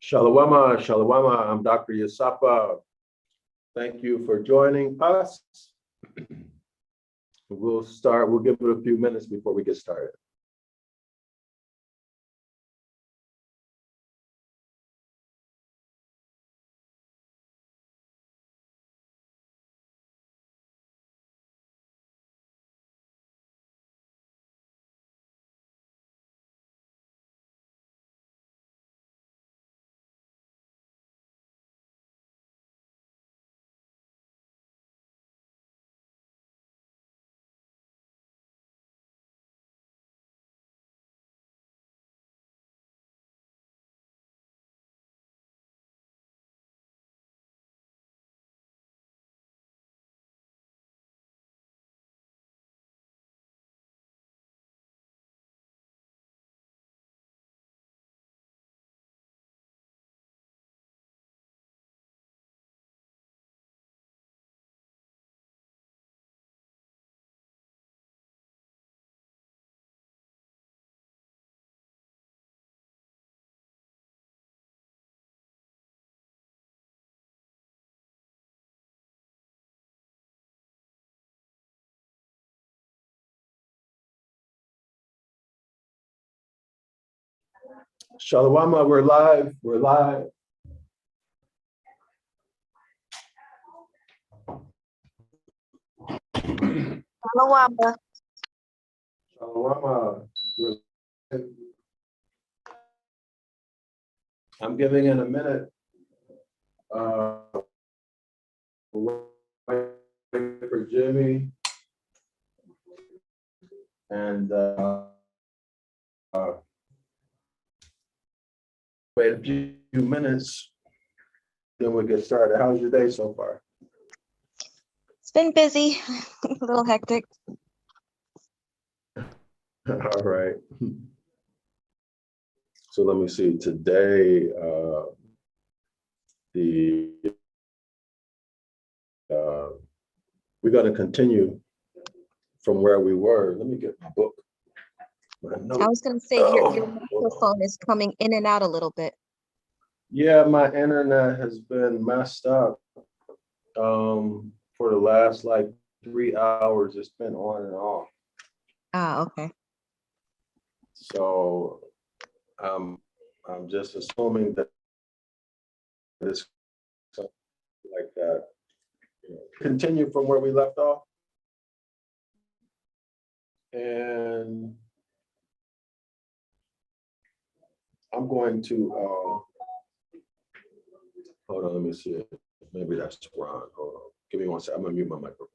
Shalawama, Shalawama, I'm Dr. Yasapa. Thank you for joining us. We'll give it a few minutes before we get started. Shalawama, we're live. Shalawama. Shalawama, I'm giving it a minute. For Jimmy. And wait a few minutes, then we'll get started. How's your day so far? It's been busy, a little hectic. All right. So let me see. Today, we're going to continue from where we were. Let me get my book. I was going to say your microphone is coming in and out a little bit. Yeah, my internet has been messed up for the last like 3 hours. It's been on and off. Ah, okay. So I'm just assuming that it's something like that. Continue from where we left off. And I'm going to, hold on, let me see. Maybe that's Ron. Hold on. Give me one second. I'm going to mute my microphone.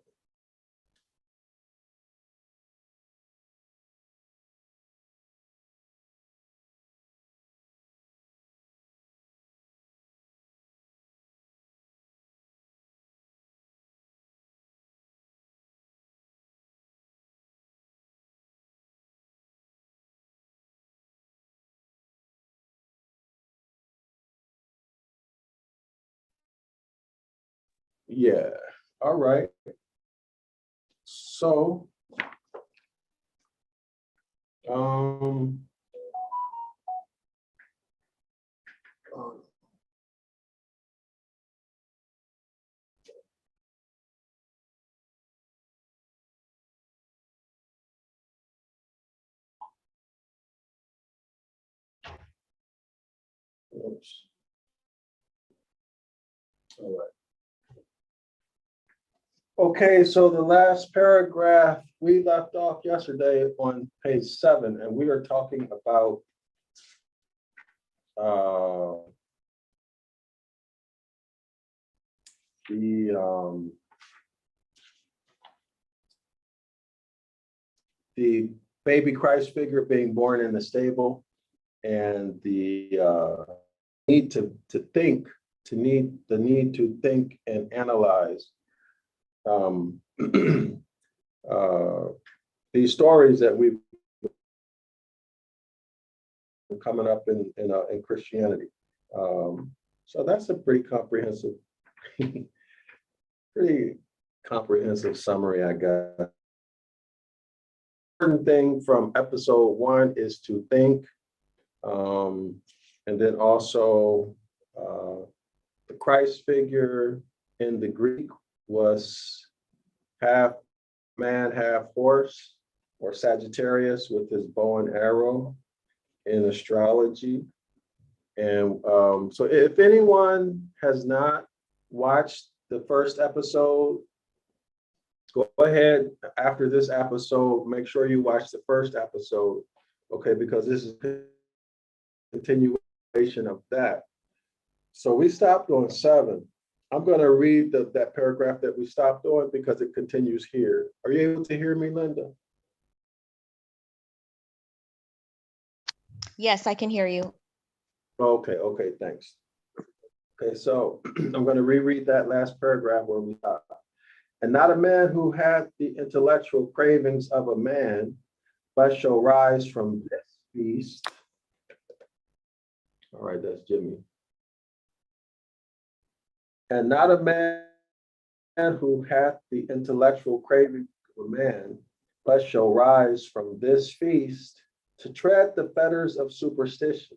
Yeah. All right. So, oops. All right. Okay, so the last paragraph, we left off yesterday on page 7, and we are talking about the baby Christ figure being born in the stable, and the need to think and analyze these stories that we've coming up in Christianity. So that's a pretty comprehensive summary, I guess. Important thing from episode 1 is to think. And then also the Christ figure in the Greek was half man, half horse, or Sagittarius with his bow and arrow in astrology. And so if anyone has not watched the first episode, go ahead after this episode, make sure you watch the first episode, okay, because this is a continuation of that. So we stopped on 7. I'm going to read that paragraph that we stopped on because it continues here. Are you able to hear me, Linda? Yes, I can hear you. Okay, thanks. Okay, so I'm going to reread that last paragraph where we stopped. And not a man who had the intellectual cravings of a man, but shall rise from this feast. All right, that's Jimmy. And not a man who hath the intellectual craving of a man, but shall rise from this feast to tread the fetters of superstition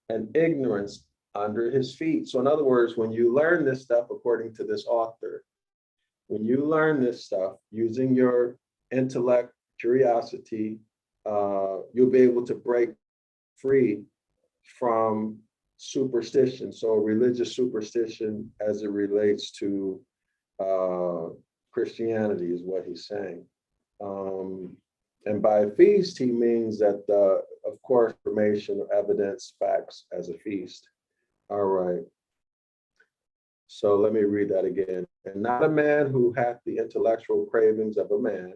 and ignorance under his feet. So in other words, when you learn this stuff, according to this author, when you learn this stuff using your intellect, curiosity, you'll be able to break free from superstition. So religious superstition as it relates to Christianity is what he's saying. And by feast, he means that, of course, information, evidence, facts as a feast. All right. So let me read that again. And not a man who hath the intellectual cravings of a man,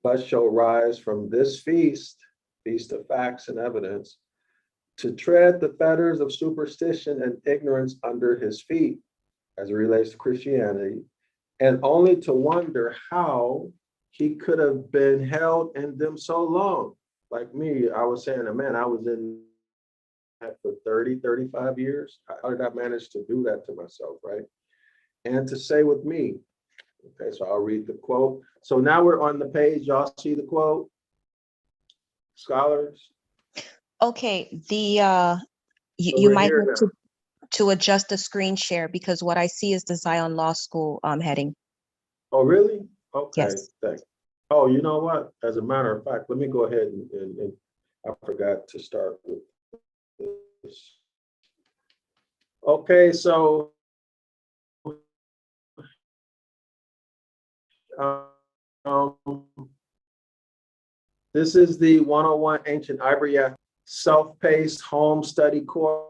but shall rise from this feast, feast of facts and evidence, to tread the fetters of superstition and ignorance under his feet, as it relates to Christianity, and only to wonder how he could have been held in them so long. Like me, I was saying, man, I was in that for 30, 35 years. How did I manage to do that to myself, right? And to say with me, okay, so I'll read the quote. So now we're on the page. Y'all see the quote? Scholars? Okay, you we're might here have to adjust the screen share because what I see is the Zion Law School heading. Oh, really? Okay, Yes. thanks. Oh, you know what? As a matter of fact, let me go ahead and I forgot to start with this. Okay, so this is the 101 Ancient Ibaryath self-paced home study course.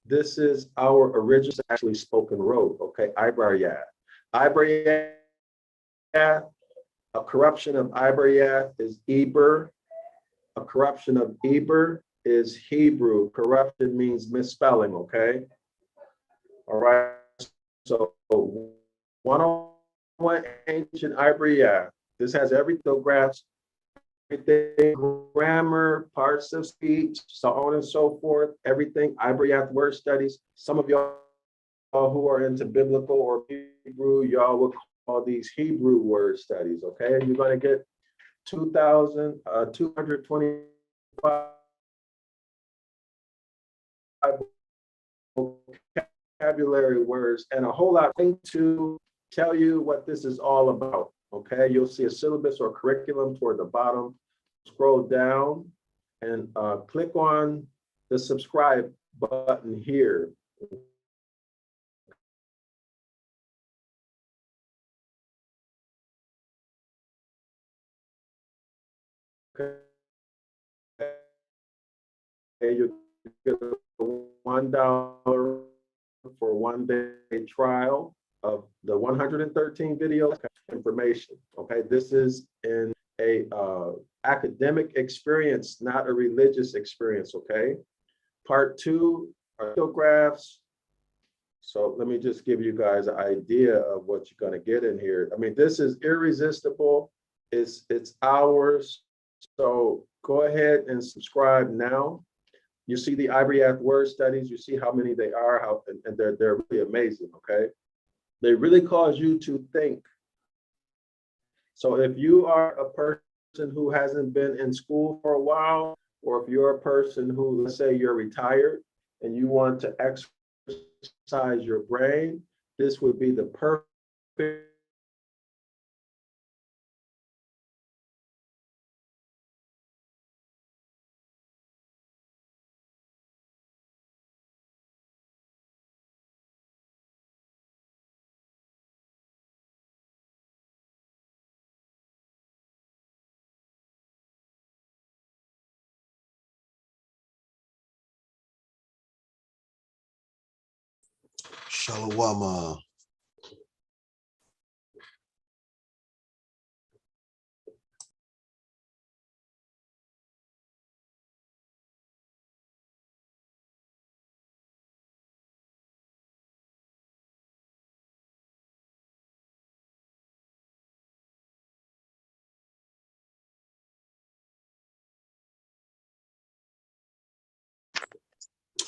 This is our original actually spoken road, okay? Ibaryath. Ibaryath, a corruption of Ibaryath is Eber. A corruption of Eber is Hebrew. Corruption means misspelling, okay? All right, so 101 Ancient Ibaryath. This has everything, graphs, everything, grammar, parts of speech, so on and so forth, everything, Ibaryath word studies. Some of y'all who are into biblical or Hebrew, y'all will call these Hebrew word studies, okay? And you're going to get 2,225 vocabulary words and a whole lot to tell you what this is all about, okay? You'll see a syllabus or curriculum toward the bottom. Scroll down and click on the subscribe button here. Okay, you get a $1 for 1-day trial of the 113 videos information. Okay, this is in a academic experience, not a religious experience. Okay, part 2 are photographs. So let me just give you guys an idea of what you're going to get in here. I mean, this is irresistible. It's ours. So go ahead and subscribe now. You see the Ibaryath word studies. You see how many they are, and they're really amazing. Okay, they really cause you to think. So if you are a person who hasn't been in school for a while, or if you're a person who, let's say you're retired and you want to exercise your brain, this would be the perfect Shalom.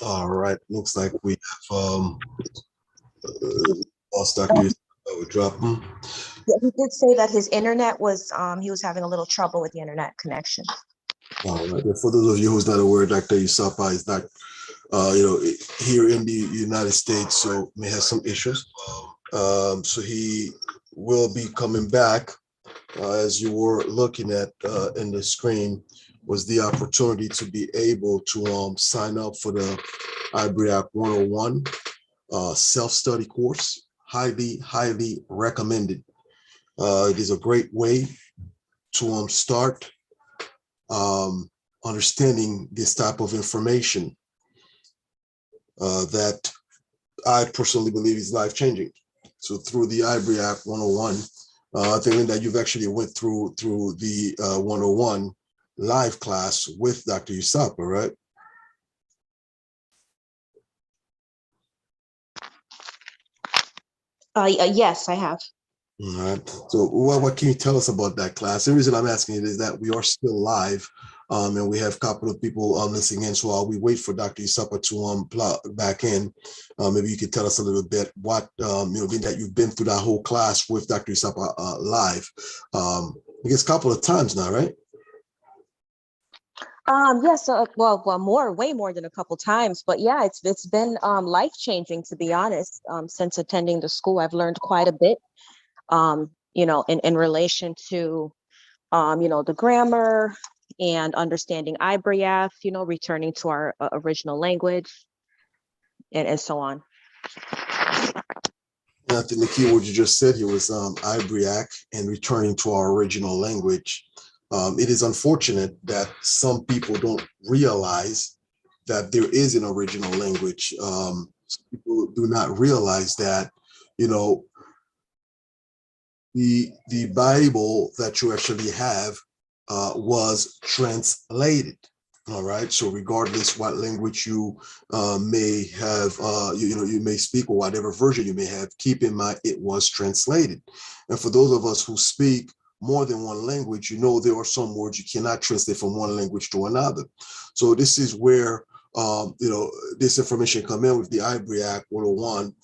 All right, looks like we have lost Dr. We dropped him. Yeah, he did say that his internet was, he was having a little trouble with the internet connection. All right. For those of you who's not aware, Dr. Usapa is not, here in the United States, so may have some issues. So he will be coming back. As you were looking at in the screen, was the opportunity to be able to sign up for the Ibaryath 101 self-study course. Highly recommended. It is a great way to start understanding this type of information that I personally believe is life-changing. So through the Ibaryath 101, I think that you've actually went through the 101 live class with Dr. Usapa, right? Yes, I have. All right. So what can you tell us about that class? The reason I'm asking it is that we are still live, and we have a couple of people listening in. So while we wait for Dr. Usapa to plug back in, maybe you could tell us a little bit what being that you've been through that whole class with Dr. Usapa live. I guess a couple of times now, right? Yes, way more than a couple times, but yeah, it's been life-changing, to be honest. Since attending the school, I've learned quite a bit, in relation to the grammar and understanding Ibaryath, returning to our original language and so on. I think the key word you just said here was Ibaryath and returning to our original language. It is unfortunate that some people don't realize that there is an original language. People do not realize that, the Bible that you actually have was translated. All right. So regardless what language you may have, you may speak, or whatever version you may have, keep in mind it was translated. And for those of us who speak more than one language, there are some words you cannot translate from one language to another. So this is where this information come in with the Ibaryath 101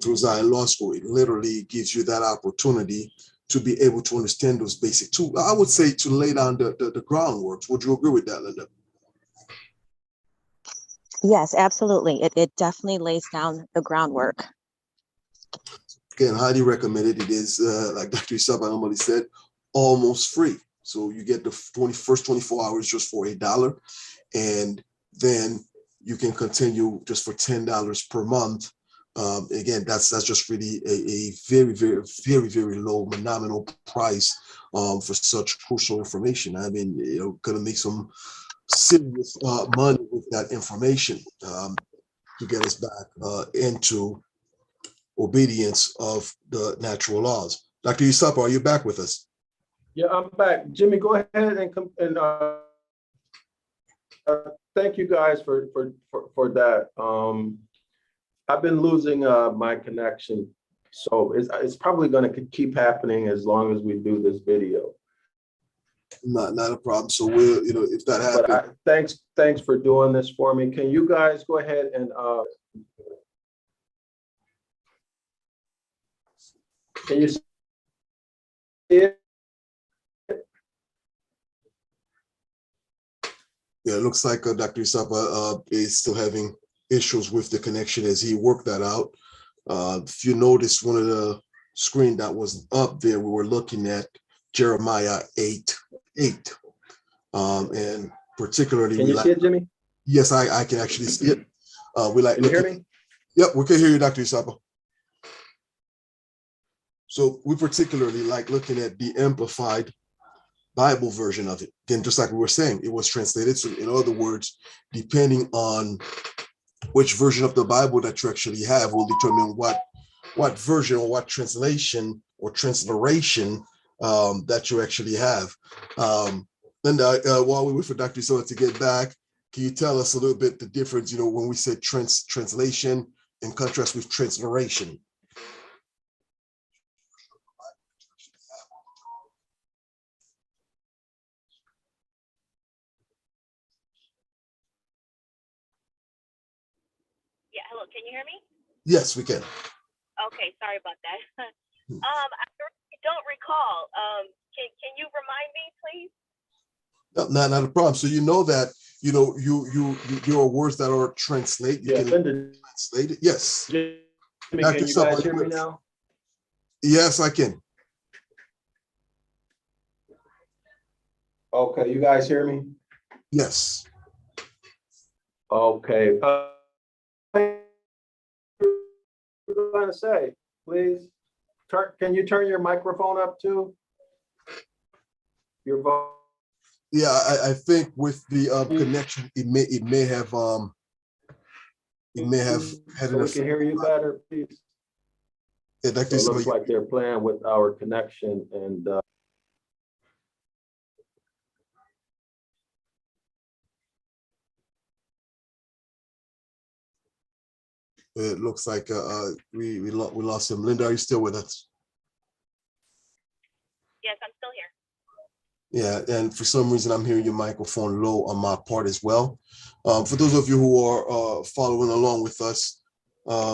through Zion Law School. It literally gives you that opportunity to be able to understand those basic tools. I would say to lay down the groundwork. Would you agree with that, Linda? Yes, absolutely. It definitely lays down the groundwork. Again, highly recommended. It is, like Dr. Usapa normally said, almost free. So you get the first 24 hours just for $1. And then you can continue just for $10 per month. Again, that's just really a very, very, very, very low nominal price for such crucial information. I mean, gonna make some serious money with that information to get us back into obedience of the natural laws. Dr. Usapa, are you back with us? Yeah, I'm back. Jimmy, go ahead and come and thank you guys for that. I've been losing my connection, so it's probably going to keep happening as long as we do this video. Not a problem. So we'll, if that happens. But thanks for doing this for me. Can you guys go ahead and can you see it? Yeah, it looks like Dr. Isapa is still having issues with the connection as he worked that out. If you notice one of the screen that was up there, we were looking at Jeremiah 8:8. And particularly, Can you see it, Jimmy? yes, I can actually see it. We like Can you hear looking. me? Yep, we can hear you, Dr. Isapa. So we particularly like looking at the amplified Bible version of it. Again, just like we were saying, it was translated. So in other words, depending on which version of the Bible that you actually have will determine what version or what translation or transliteration that you actually have. Linda, while we wait for Dr. Sola to get back, can you tell us a little bit the difference, when we say translation in contrast with transliteration? Yeah, hello, can you hear me? Yes, we can. Okay, sorry about that. I don't recall. Can you remind me, please? No, not a problem. So you know that there are words that are translated. You Yeah, can Linda, translate it. Yes. Jimmy, Dr. can you Sapa, guys hear me now? Yes, I can. Okay, you guys hear me? Yes. Okay. What going to say, please? Can you turn your microphone up too? Your voice. Yeah, I think with the connection, it may have had So an we can hear you better, please. Yeah, So it looks like they're playing with our connection, and it looks like we lost him. Linda, are you still with us? Yes, I'm still here. Yeah, and for some reason, I'm hearing your microphone low on my part as well. For those of you who are following along with us,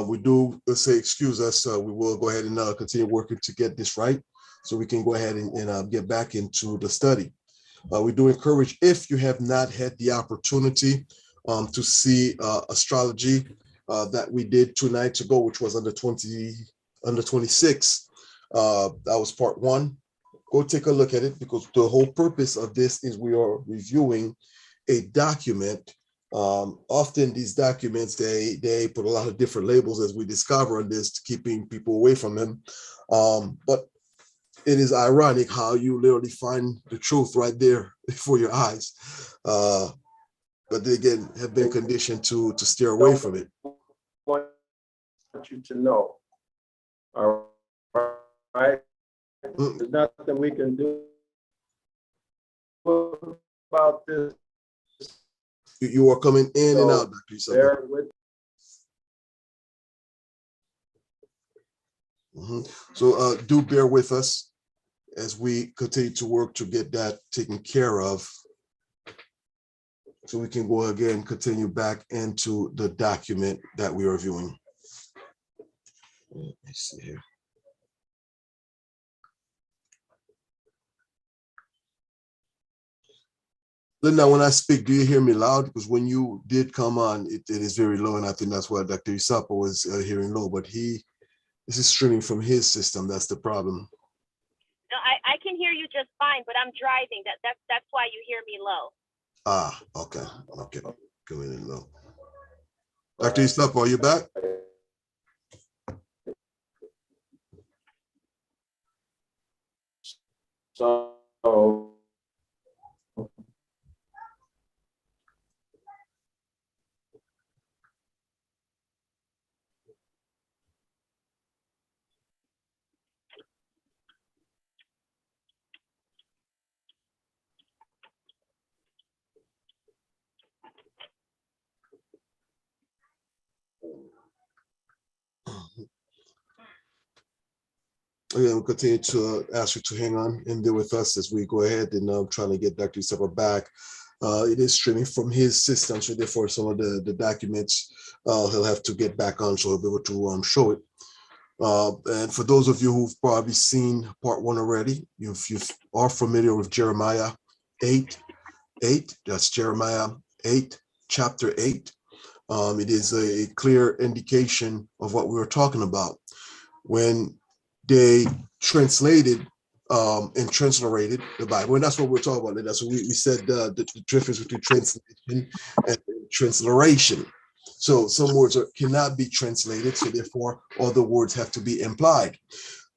we do say excuse us. We will go ahead and continue working to get this right, so we can go ahead and get back into the study. We do encourage, if you have not had the opportunity to see astrology that we did 2 nights ago, which was under 26. That was part 1. Go take a look at it, because the whole purpose of this is we are reviewing a document. Often these documents, they put a lot of different labels, as we discover on this, keeping people away from them. But it is ironic how you literally find the truth right there before your eyes. But they, again, have been conditioned to steer away from it. I want you to know. All right. There's nothing we can do about this. You are coming in and out, Dr. Isapa. Bear with. So do bear with us as we continue to work to get that taken care of, so we can go again, continue back into the document that we are viewing. Let me see here. Linda, when I speak, do you hear me loud? Because when you did come on, it is very low, and I think that's why Dr. Isapa was hearing low, but this is streaming from his system. That's the problem. No, I can hear you just fine, but I'm driving. That's why you hear me low. Ah, okay. Coming in low. Dr. Isapa, are you back? So Again, we'll continue to ask you to hang on in there with us as we go ahead and trying to get Dr. Isapa back. It is streaming from his system, so therefore some of the documents he'll have to get back on, so he'll be able to show it. And for those of you who've probably seen part 1 already, if you are familiar with Jeremiah 8, 8. That's Jeremiah 8, chapter 8. It is a clear indication of what we were talking about when they translated and transliterated the Bible. And that's what we're talking about. And that's what we said the difference between translation and transliteration. So some words cannot be translated, so therefore other words have to be implied.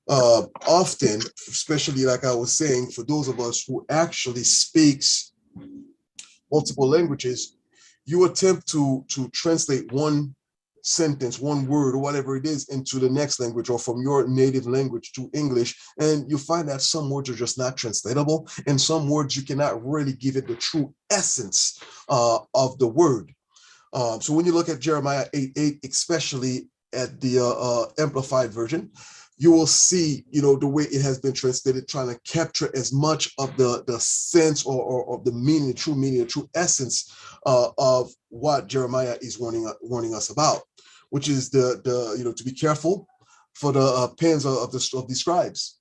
Often, especially like I was saying, for those of us who actually speaks multiple languages, you attempt to translate one sentence, one word, or whatever it is into the next language, or from your native language to English, and you find that some words are just not translatable, and some words you cannot really give it the true essence of the word. So when you look at Jeremiah 8:8, especially at the Amplified version, you will see, the way it has been translated, trying to capture as much of the sense or of the meaning, the true essence of what Jeremiah is warning us about, which is the to be careful for the pens of the scribes,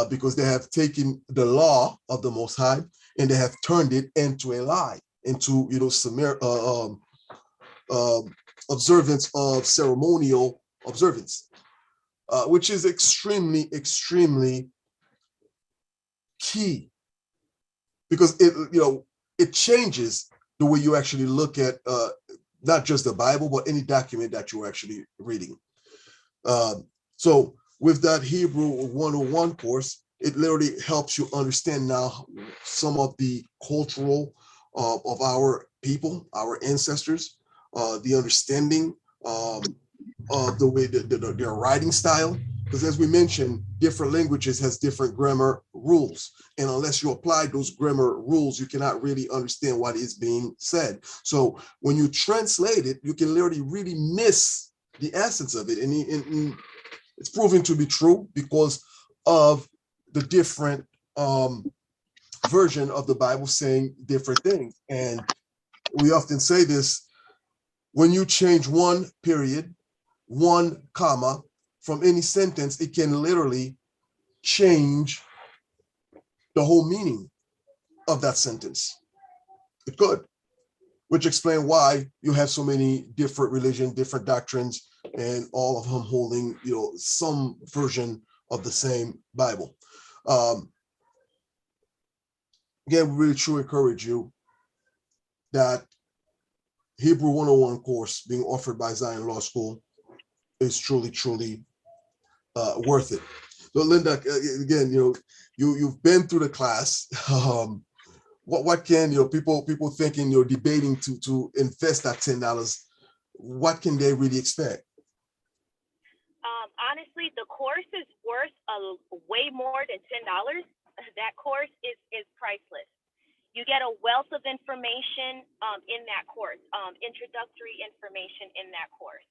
because they have taken the law of the Most High and they have turned it into a lie, into observance of ceremonial observance. Which is extremely, extremely key, because it changes the way you actually look at not just the Bible, but any document that you're actually reading. So with that Hebrew 101 course, it literally helps you understand now some of the cultural of our people, our ancestors, the understanding of the way their writing style, because as we mentioned, different languages has different grammar rules, and unless you apply those grammar rules, you cannot really understand what is being said. So when you translate it, you can literally really miss the essence of it, and it's proven to be true because of the different version of the Bible saying different things. And we often say this: when you change one period, one comma from any sentence, it can literally change the whole meaning of that sentence. It could, which explains why you have so many different religions, different doctrines, and all of them holding, some version of the same Bible. Again, we really truly encourage you that Hebrew 101 course being offered by Zion Law School is truly, truly worth it. So Linda, again, you've been through the class. What can people thinking debating to invest that $10? What can they really expect? Honestly, the course is worth way more than $10. That course is priceless. You get a wealth of information in that course, introductory information in that course.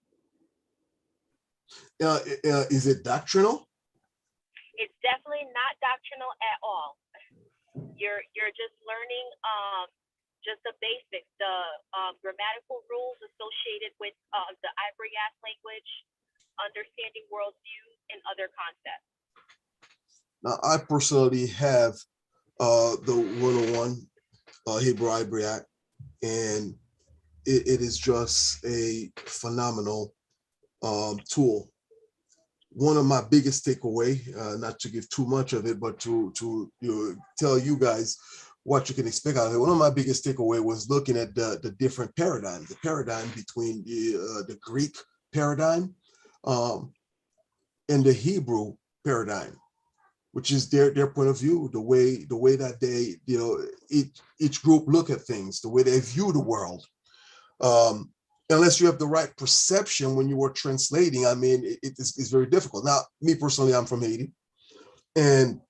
Is it doctrinal? It's definitely not doctrinal at all. You're just learning just the basics, the grammatical rules associated with the Ibaryath language, understanding worldviews, and other concepts. Now, I personally have the 101 Hebrew Ibaryath, and it is just a phenomenal tool. One of my biggest takeaway, not to give too much of it, but to tell you guys what you can expect out of it. One of my biggest takeaway was looking at the different paradigms, the paradigm between the Greek paradigm and the Hebrew paradigm, which is their point of view, the way that they, each group look at things, the way they view the world. Unless you have the right perception when you are translating, I mean, it's very difficult. Now, me personally, I'm from Haiti, and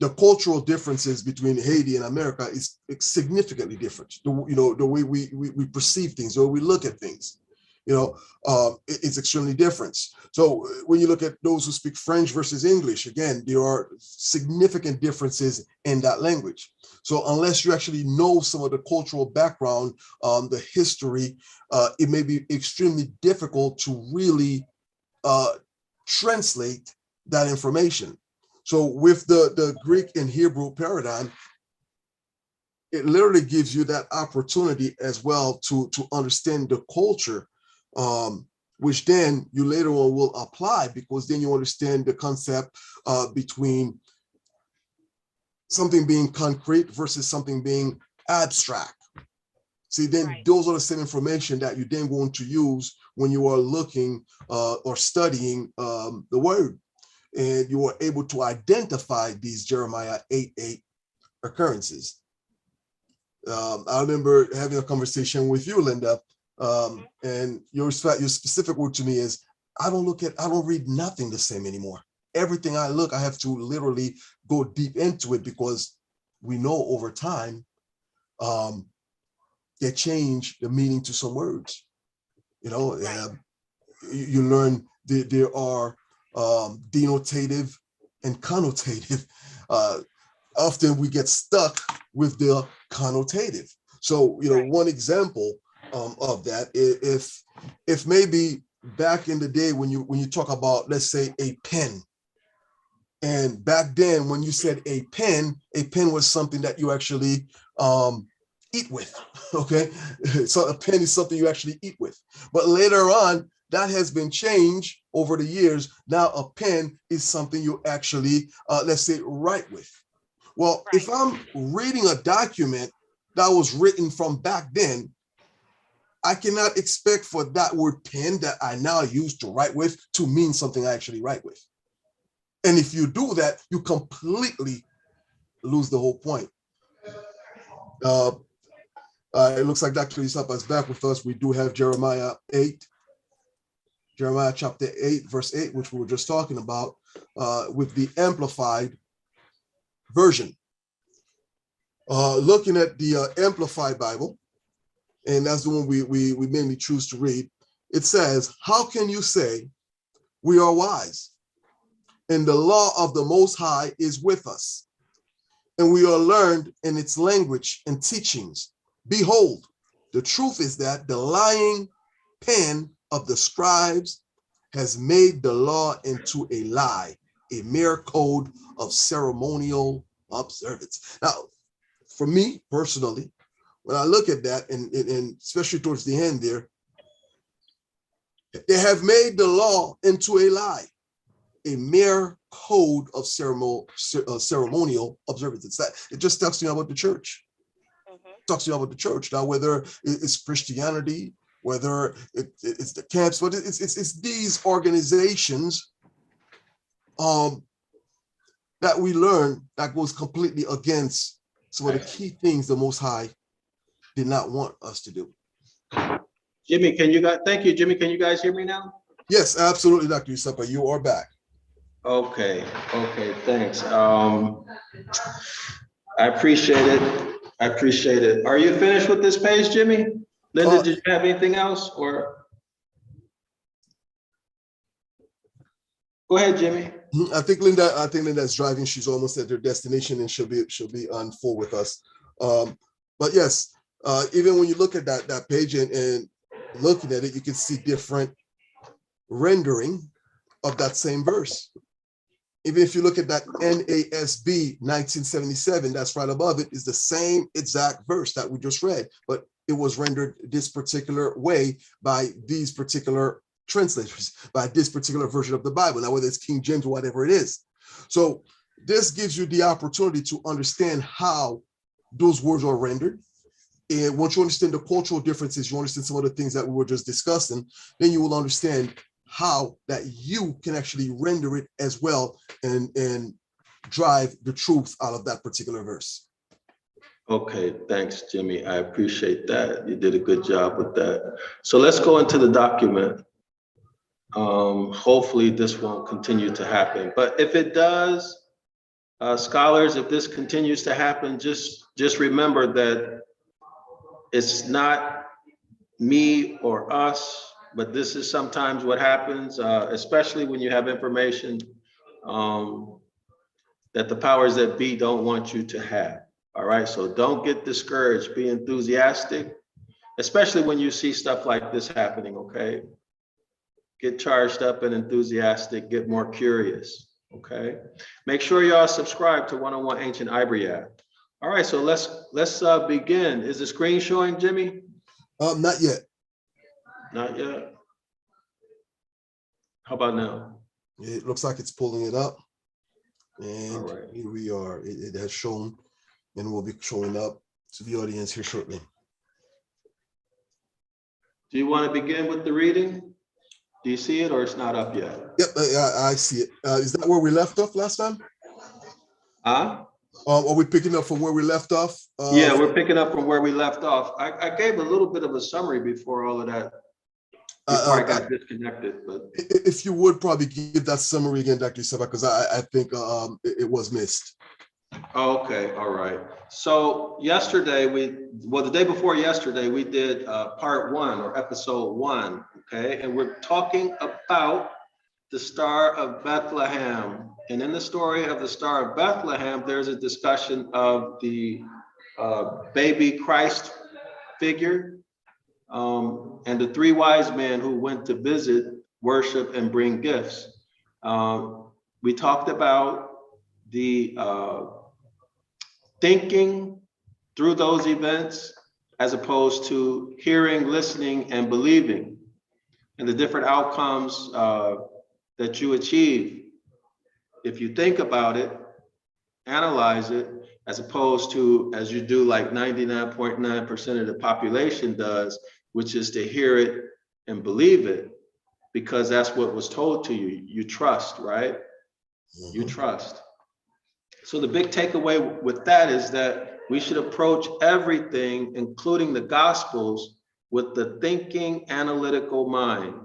the cultural differences between Haiti and America is significantly different. The way we perceive things, the way we look at things, it's extremely different. So when you look at those who speak French versus English, again, there are significant differences in that language. So unless you actually know some of the cultural background, the history, it may be extremely difficult to really translate that information. So with the Greek and Hebrew paradigm, it literally gives you that opportunity as well to understand the culture, which then you later on will apply, because then you understand the concept between something being concrete versus something being abstract. See, then those are the same information that you then going to use when you are looking or studying the word, and you are able to identify these Jeremiah 8:8 occurrences. I remember having a conversation with you, Linda, and your specific word to me is, I don't read nothing the same anymore. Everything I look, I have to literally go deep into it, because we know over time, they change the meaning to some words. You know, you learn there are denotative and connotative. Often we get stuck with the connotative. So, you know, one example of that, if maybe back in the day when you talk about, let's say, a pen, and back then when you said a pen was something that you actually eat with, okay? So a pen is something you actually eat with. But later on, that has been changed over the years. Now a pen is something you actually, let's say, write with. Well, if I'm reading a document that was written from back then, I cannot expect for that word pen that I now use to write with to mean something I actually write with. And if you do that, you completely lose the whole point. It looks like Dr. Isapa is back with us. We do have Jeremiah chapter 8, verse 8, which we were just talking about, with the Amplified version. Looking at the Amplified Bible, and that's the one we mainly choose to read, it says, "How can you say we are wise? And the law of the Most High is with us, and we are learned in its language and teachings. Behold, the truth is that the lying pen of the scribes has made the law into a lie, a mere code of ceremonial observance." Now, for me personally, when I look at that, and especially towards the end there, they have made the law into a lie, a mere code of ceremonial observance. It just talks to you about the church. Talks to you about the church. Now, whether it's Christianity, whether it's the camps, but it's these organizations that we learn that goes completely against some of the key things the Most High did not want us to do. Jimmy, thank you, Jimmy. Can you guys hear me now? Yes, absolutely, Dr. Isapa, you are back. Okay, thanks. I appreciate it. Are you finished with this page, Jimmy? Linda, did you have anything else, or? Go ahead, Jimmy. I think Linda's driving. She's almost at her destination, and she'll be on full with us. But yes, even when you look at that page and looking at it, you can see different rendering of that same verse. Even if you look at that NASB 1977, that's right above it, is the same exact verse that we just read, but it was rendered this particular way by these particular translators, by this particular version of the Bible. Now, whether it's King James or whatever it is. So this gives you the opportunity to understand how those words are rendered. And once you understand the cultural differences, you understand some of the things that we were just discussing, then you will understand how that you can actually render it as well and drive the truth out of that particular verse. Okay, thanks, Jimmy. I appreciate that. You did a good job with that. So let's go into the document. Hopefully this won't continue to happen, but if it does, scholars, if this continues to happen, just remember that it's not me or us, but this is sometimes what happens, especially when you have information that the powers that be don't want you to have. All right, so don't get discouraged, be enthusiastic, especially when you see stuff like this happening, okay? Get charged up and enthusiastic, get more curious, okay? Make sure y'all subscribe to 101 Ancient Ibaryath. All right, so let's begin. Is the screen showing, Jimmy? Not yet. Not yet. How about now? It looks like it's pulling it up. All And right. here we are. It has shown and will be showing up to the audience here shortly. Do you want to begin with the reading? Do you see it, or it's not up yet? Yep, I see it. Is that where we left off last time? Huh? Are we picking up from where we left off? Yeah, we're picking up from where we left off. I gave a little bit of a summary before all of that, before I got disconnected. But if you would probably give that summary again, Dr. Isaba, because I think it was missed. okay, all right. So yesterday the day before yesterday, we did part 1 or episode 1, okay? And we're talking about the Star of Bethlehem. And in the story of the Star of Bethlehem, there's a discussion of the baby Christ figure and the 3 wise men who went to visit, worship, and bring gifts. We talked about the thinking through those events as opposed to hearing, listening, and believing, and the different outcomes that you achieve if you think about it, analyze it, as opposed to as you do like 99.9% of the population does, which is to hear it and believe it because that's what was told to you. You trust, right? You trust. So the big takeaway with that is that we should approach everything, including the Gospels, with the thinking analytical mind,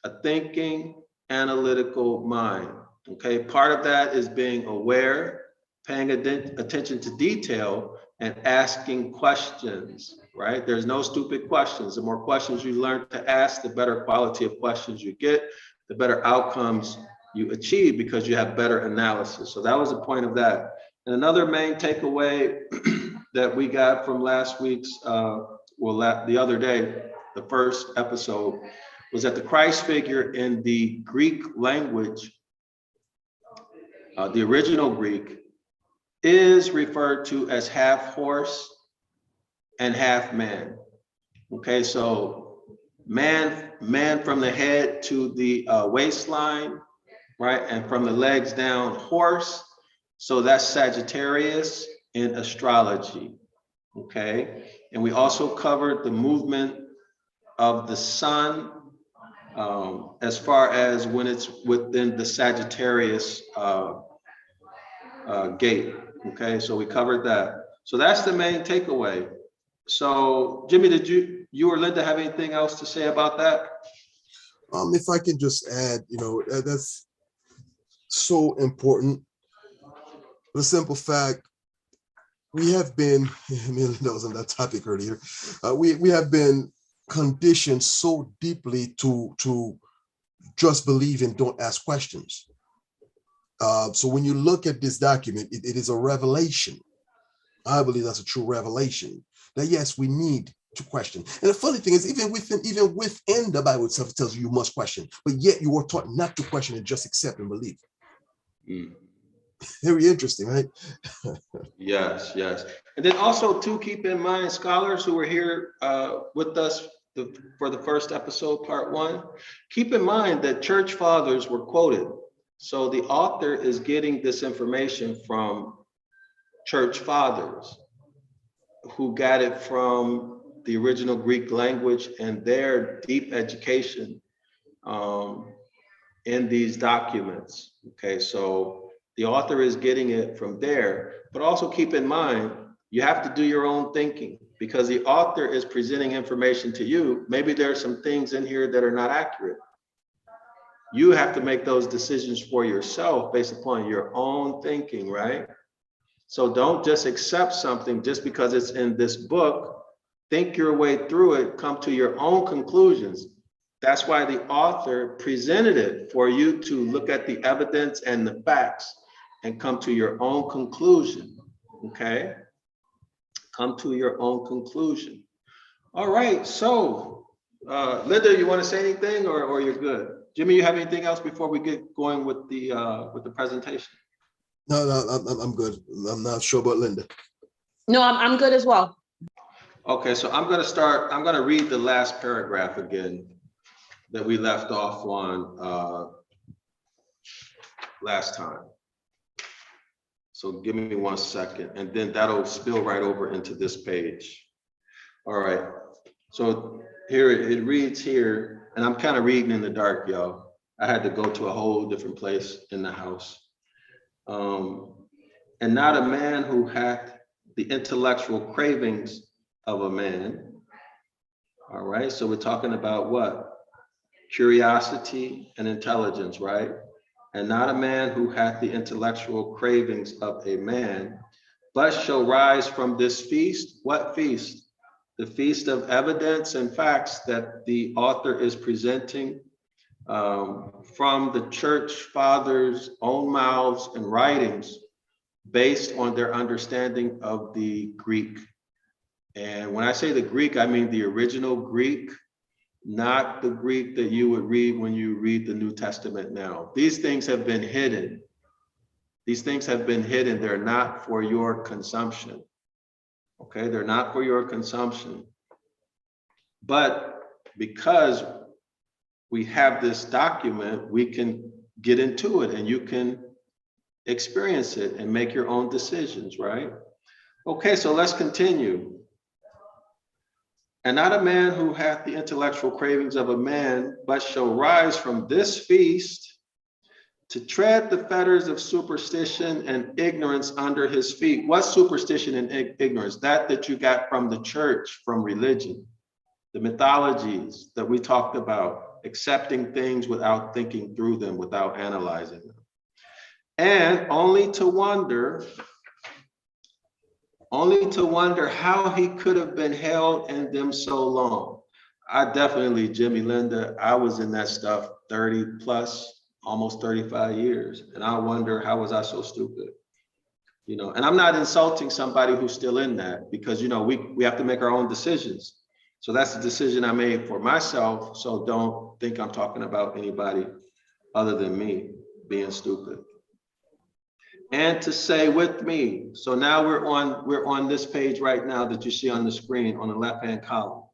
a thinking analytical mind. Okay, part of that is being aware, paying attention to detail, and asking questions, right? There's no stupid questions. The more questions you learn to ask, the better quality of questions you get, the better outcomes you achieve because you have better analysis. So that was the point of that. And another main takeaway that we got from last week's, the other day, the first episode, was that the Christ figure in the Greek language, the original Greek, is referred to as half horse and half man. Okay, so man from the head to the waistline, right? And from the legs down, horse. So that's Sagittarius in astrology. Okay, and we also covered the movement of the sun as far as when it's within the Sagittarius gate. Okay, so we covered that. So that's the main takeaway. So Jimmy, did you or Linda have anything else to say about that? If I can just add, that's so important. The simple fact, we have been, Linda was on that topic earlier, we have been conditioned so deeply to just believe and don't ask questions. So when you look at this document, it is a revelation. I believe that's a true revelation that yes, we need to question. And the funny thing is, even within the Bible itself, it tells you must question, but yet you are taught not to question and just accept and believe. Very interesting, right? Yes. And then also to keep in mind, scholars who were here with us for the first episode, part 1, keep in mind that church fathers were quoted. So the author is getting this information from church fathers who got it from the original Greek language and their deep education in these documents. Okay, so the author is getting it from there, but also keep in mind, you have to do your own thinking because the author is presenting information to you. Maybe there are some things in here that are not accurate. You have to make those decisions for yourself based upon your own thinking, right? So don't just accept something just because it's in this book. Think your way through it, come to your own conclusions. That's why the author presented it for you to look at the evidence and the facts and come to your own conclusion, okay? Come to your own conclusion. All right, so Linda, you want to say anything or you're good? Jimmy, you have anything else before we get going with the presentation? No, I'm good. I'm not sure about Linda. No, I'm good as well. Okay, so I'm going to read the last paragraph again that we left off on last time. So give me 1 second, and then that'll spill right over into this page. All right, so here it reads here, and I'm kind of reading in the dark, y'all. I had to go to a whole different place in the house. And not a man who hath the intellectual cravings of a man. All right, so we're talking about what? Curiosity and intelligence, right? And not a man who hath the intellectual cravings of a man, but shall rise from this feast. What feast? The feast of evidence and facts that the author is presenting from the church fathers' own mouths and writings, based on their understanding of the Greek. And when I say the Greek, I mean the original Greek, not the Greek that you would read when you read the New Testament now. These things have been hidden. These things have been hidden. They're not for your consumption. Okay, they're not for your consumption. But because we have this document, we can get into it and you can experience it and make your own decisions, right? Okay, so let's continue. And not a man who hath the intellectual cravings of a man, but shall rise from this feast to tread the fetters of superstition and ignorance under his feet. What's superstition and ignorance? That you got from the church, from religion, the mythologies that we talked about, accepting things without thinking through them, without analyzing them. And only to wonder how he could have been held in them so long. I definitely, Jimmy, Linda, I was in that stuff 30 plus, almost 35 years. And I wonder, how was I so stupid? You know, and I'm not insulting somebody who's still in that, because, you know, we have to make our own decisions. So that's the decision I made for myself. So don't think I'm talking about anybody other than me being stupid. And to say with me, so now we're on this page right now that you see on the screen on the left-hand column.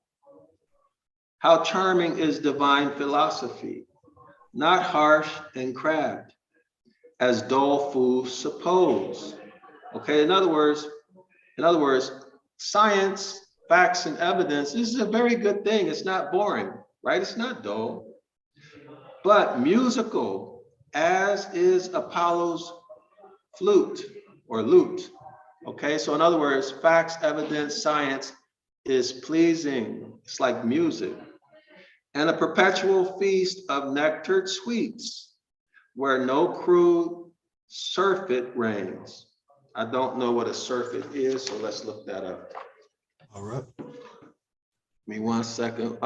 How charming is divine philosophy, not harsh and crabbed, as dull fools suppose. Okay, in other words, science, facts, and evidence, this is a very good thing. It's not boring, right? It's not dull, but musical, as is Apollo's flute or lute. Okay, so in other words, facts, evidence, science is pleasing. It's like music. And a perpetual feast of nectared sweets, where no crude surfeit reigns. I don't know what a surfeit is, so let's look that up. All right. Give me 1 second.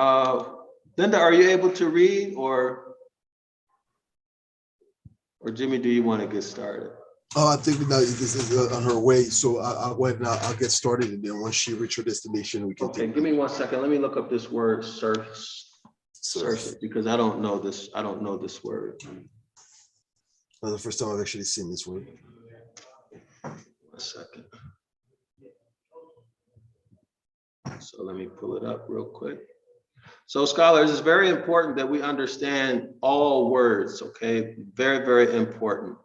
Linda, are you able to read, or Jimmy, do you want to get started? Oh, I think that this is on her way. So I'll go ahead and I'll get started. And then once she reaches her destination, we can Okay, give me 1 second. Let me look up this word surf, because I don't know this. I don't know this word. That's the first time I've actually seen this word. 1 second. So let me pull it up real quick. So scholars, it's very important that we understand all words, okay? Very, very important.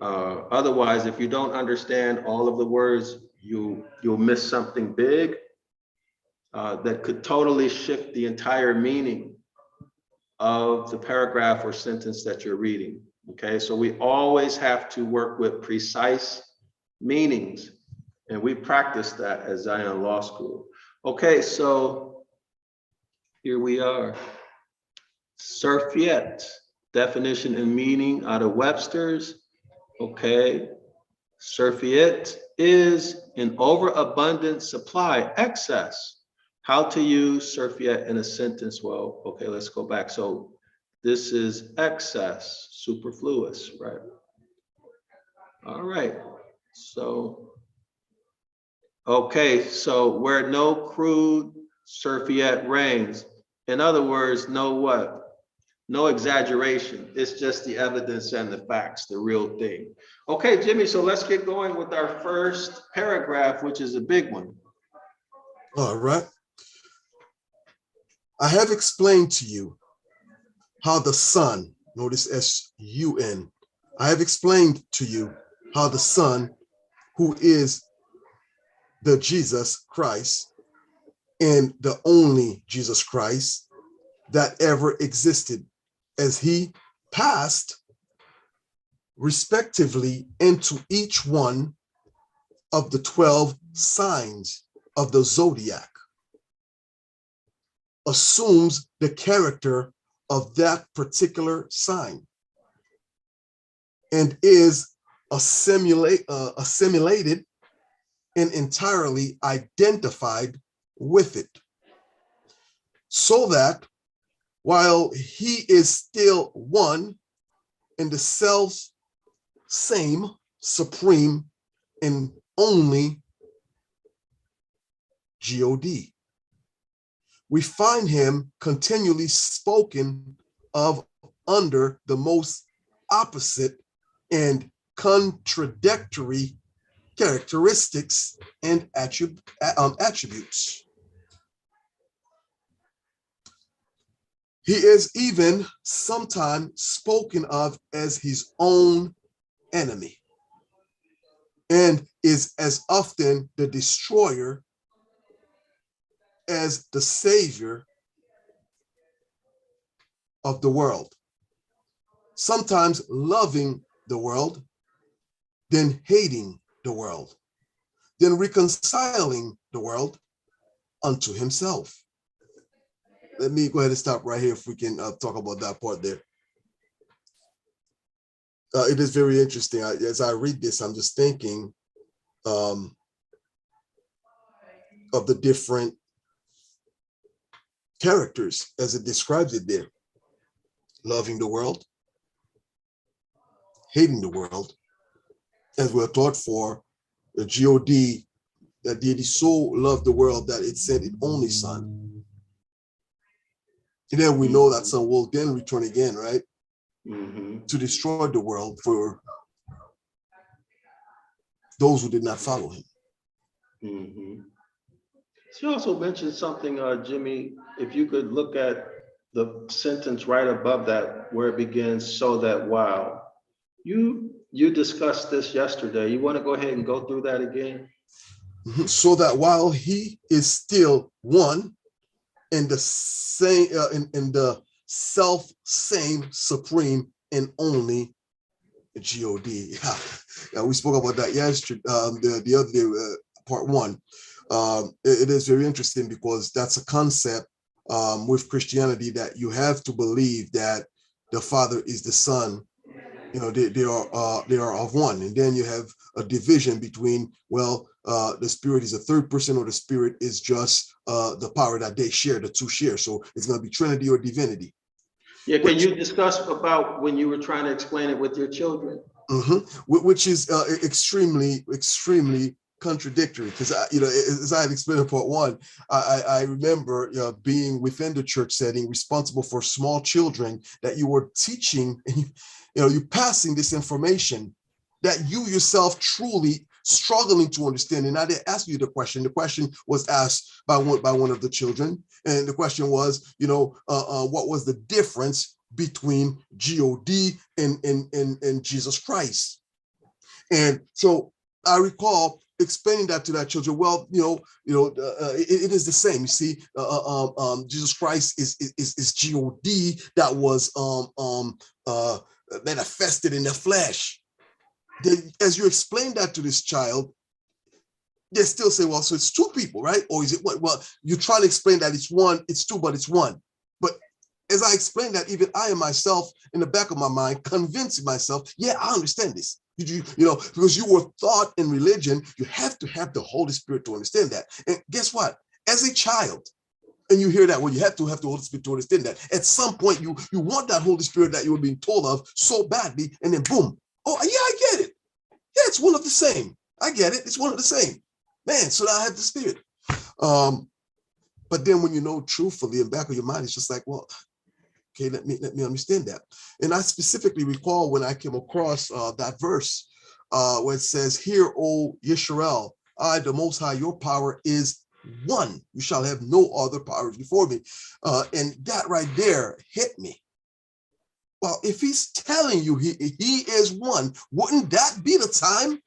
Otherwise, if you don't understand all of the words, you'll miss something big that could totally shift the entire meaning of the paragraph or sentence that you're reading. Okay, so we always have to work with precise meanings, and we practice that at Zion Law School. Okay, so here we are. Surfeit, definition and meaning out of Webster's. Okay, surfeit is an overabundant supply, excess. How to use surfeit in a sentence? Well, okay, let's go back. So this is excess, superfluous, right? All right, so, okay, so where no crude surfeit reigns. In other words, no what? No exaggeration. It's just the evidence and the facts, the real thing. Okay, Jimmy, so let's get going with our first paragraph, which is a big one. All right. I have explained to you how the Son, notice S-U-N, I have explained to you how the Son, who is the Jesus Christ and the only Jesus Christ that ever existed, as he passed respectively into each one of the 12 signs of the Zodiac, assumes the character of that particular sign and is assimilated and entirely identified with it, so that while he is still one and the self same, supreme, and only God, we find him continually spoken of under the most opposite and contradictory characteristics and attributes. He is even sometimes spoken of as his own enemy, and is as often the destroyer as the savior of the world, sometimes loving the world, then hating the world, then reconciling the world unto himself. Let me go ahead and stop right here if we can talk about that part there. It is very interesting. As I read this, I'm just thinking of the different characters as it describes it there. Loving the world, hating the world, as we're taught for the God, that deity so loved the world that it sent its only son. And then we know that son will then return again, right? Mm-hmm. To destroy the world for those who did not follow him. Mm-hmm. She also mentioned something, Jimmy, if you could look at the sentence right above that where it begins, so that while. You discussed this yesterday. You want to go ahead and go through that again? Mm-hmm. So that while he is still one in the same, in the self same, supreme, and only God. Yeah, we spoke about that yesterday, the other day, part one. It is very interesting because that's a concept with Christianity, that you have to believe that the Father is the Son. You know, they are of one, and then you have a division between, well, the Spirit is a third person, or the Spirit is just the power that they share, the two share. So it's going to be Trinity or divinity. Yeah, can you discuss about when you were trying to explain it with your children? Mm-hmm. Which is extremely contradictory, because as I had explained in part one, I remember being within the church setting, responsible for small children, that you were teaching, and you passing this information that you yourself truly struggling to understand. And I didn't ask you the question. The question was asked by one of the children, and the question was, what was the difference between God and Jesus Christ? And so I recall explaining that to that children. Well, it is the same. You see, Jesus Christ is God that was manifested in the flesh. Then, as you explain that to this child, they still say, well, so it's two people, right? Or is it what? Well, you try to explain that it's one, it's two, but it's one. But as I explained that, even I am myself in the back of my mind, convincing myself, yeah, I understand this. Because you were taught in religion, you have to have the Holy Spirit to understand that. And guess what? As a child, and you hear that, well, you have to have the Holy Spirit to understand that. At some point, you want that Holy Spirit that you were being told of so badly, and then boom, oh, yeah, I get it. Yeah, it's one of the same. I get it. It's one of the same. Man, so now I have the Spirit. But then when truthfully, in the back of your mind, it's just like, well, Okay, let me understand that. And I specifically recall when I came across that verse where it says, "Hear, O Yisrael, I, the Most High, your power is one. You shall have no other powers before me." And that right there hit me. Well, if he's telling you he is one, wouldn't that be the time?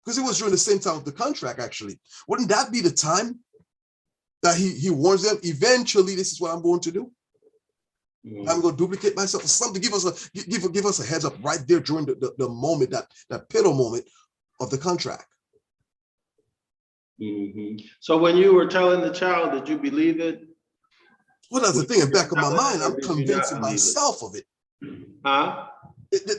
Because it was during the same time of the contract, actually. Wouldn't that be the time that he warns them, eventually this is what I'm going to do? I'm going to duplicate myself or something. Give us a heads up right there during the moment, that pivotal moment of the contract. So when you were telling the child, did you believe it? Well, that's the thing. In the back of my mind, I'm convincing myself of it. Huh?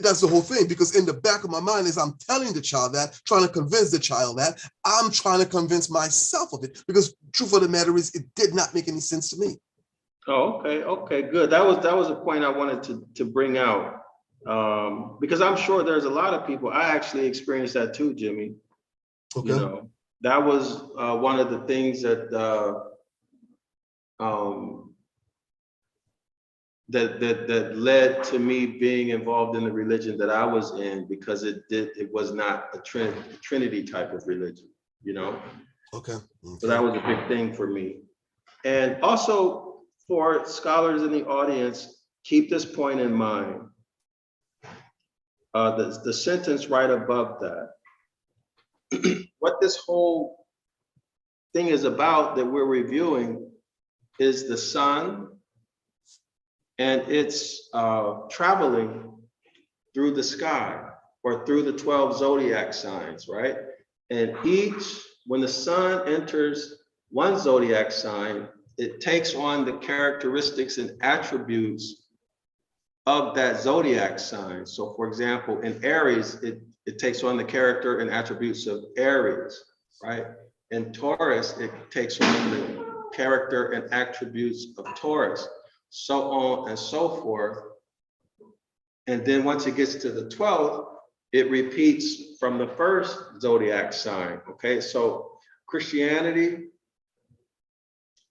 That's the whole thing, because in the back of my mind, as I'm telling the child that, trying to convince the child that, I'm trying to convince myself of it, because truth of the matter is, it did not make any sense to me. Oh, okay, good. That was a point I wanted to bring out, because I'm sure there's a lot of people. I actually experienced that too, Jimmy. Okay. You know, that was one of the things that that led to me being involved in the religion that I was in, because it was not a Trinity type of religion, you know. Okay. So that was a big thing for me. And also for scholars in the audience, keep this point in mind. The sentence right above that, what this whole thing is about that we're reviewing is the sun and it's traveling through the sky, or through the 12 zodiac signs, right? And when the sun enters one zodiac sign, it takes on the characteristics and attributes of that zodiac sign. So for example, in Aries, it takes on the character and attributes of Aries, right? In Taurus, it takes on the character and attributes of Taurus, so on and so forth. And then once it gets to the 12th, it repeats from the first zodiac sign, okay? So Christianity,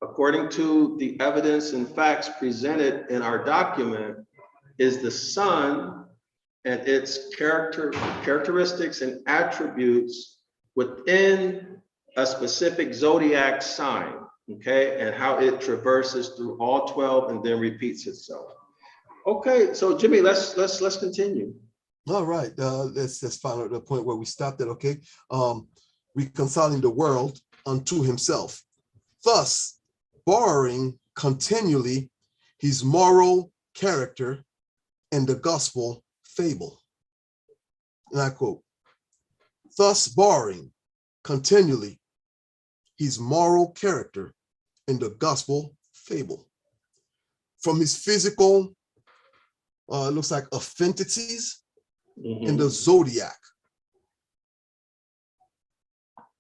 according to the evidence and facts presented in our document, is the sun and its characteristics and attributes within a specific zodiac sign, okay? And how it traverses through all 12 and then repeats itself. Okay, so Jimmy, let's continue. All right, let's find out the point where we stopped at, okay? Reconciling the world unto himself, thus borrowing continually his moral character and the gospel fable. And I quote, thus borrowing continually his moral character and the gospel fable. From his physical, it looks like affinities in the zodiac.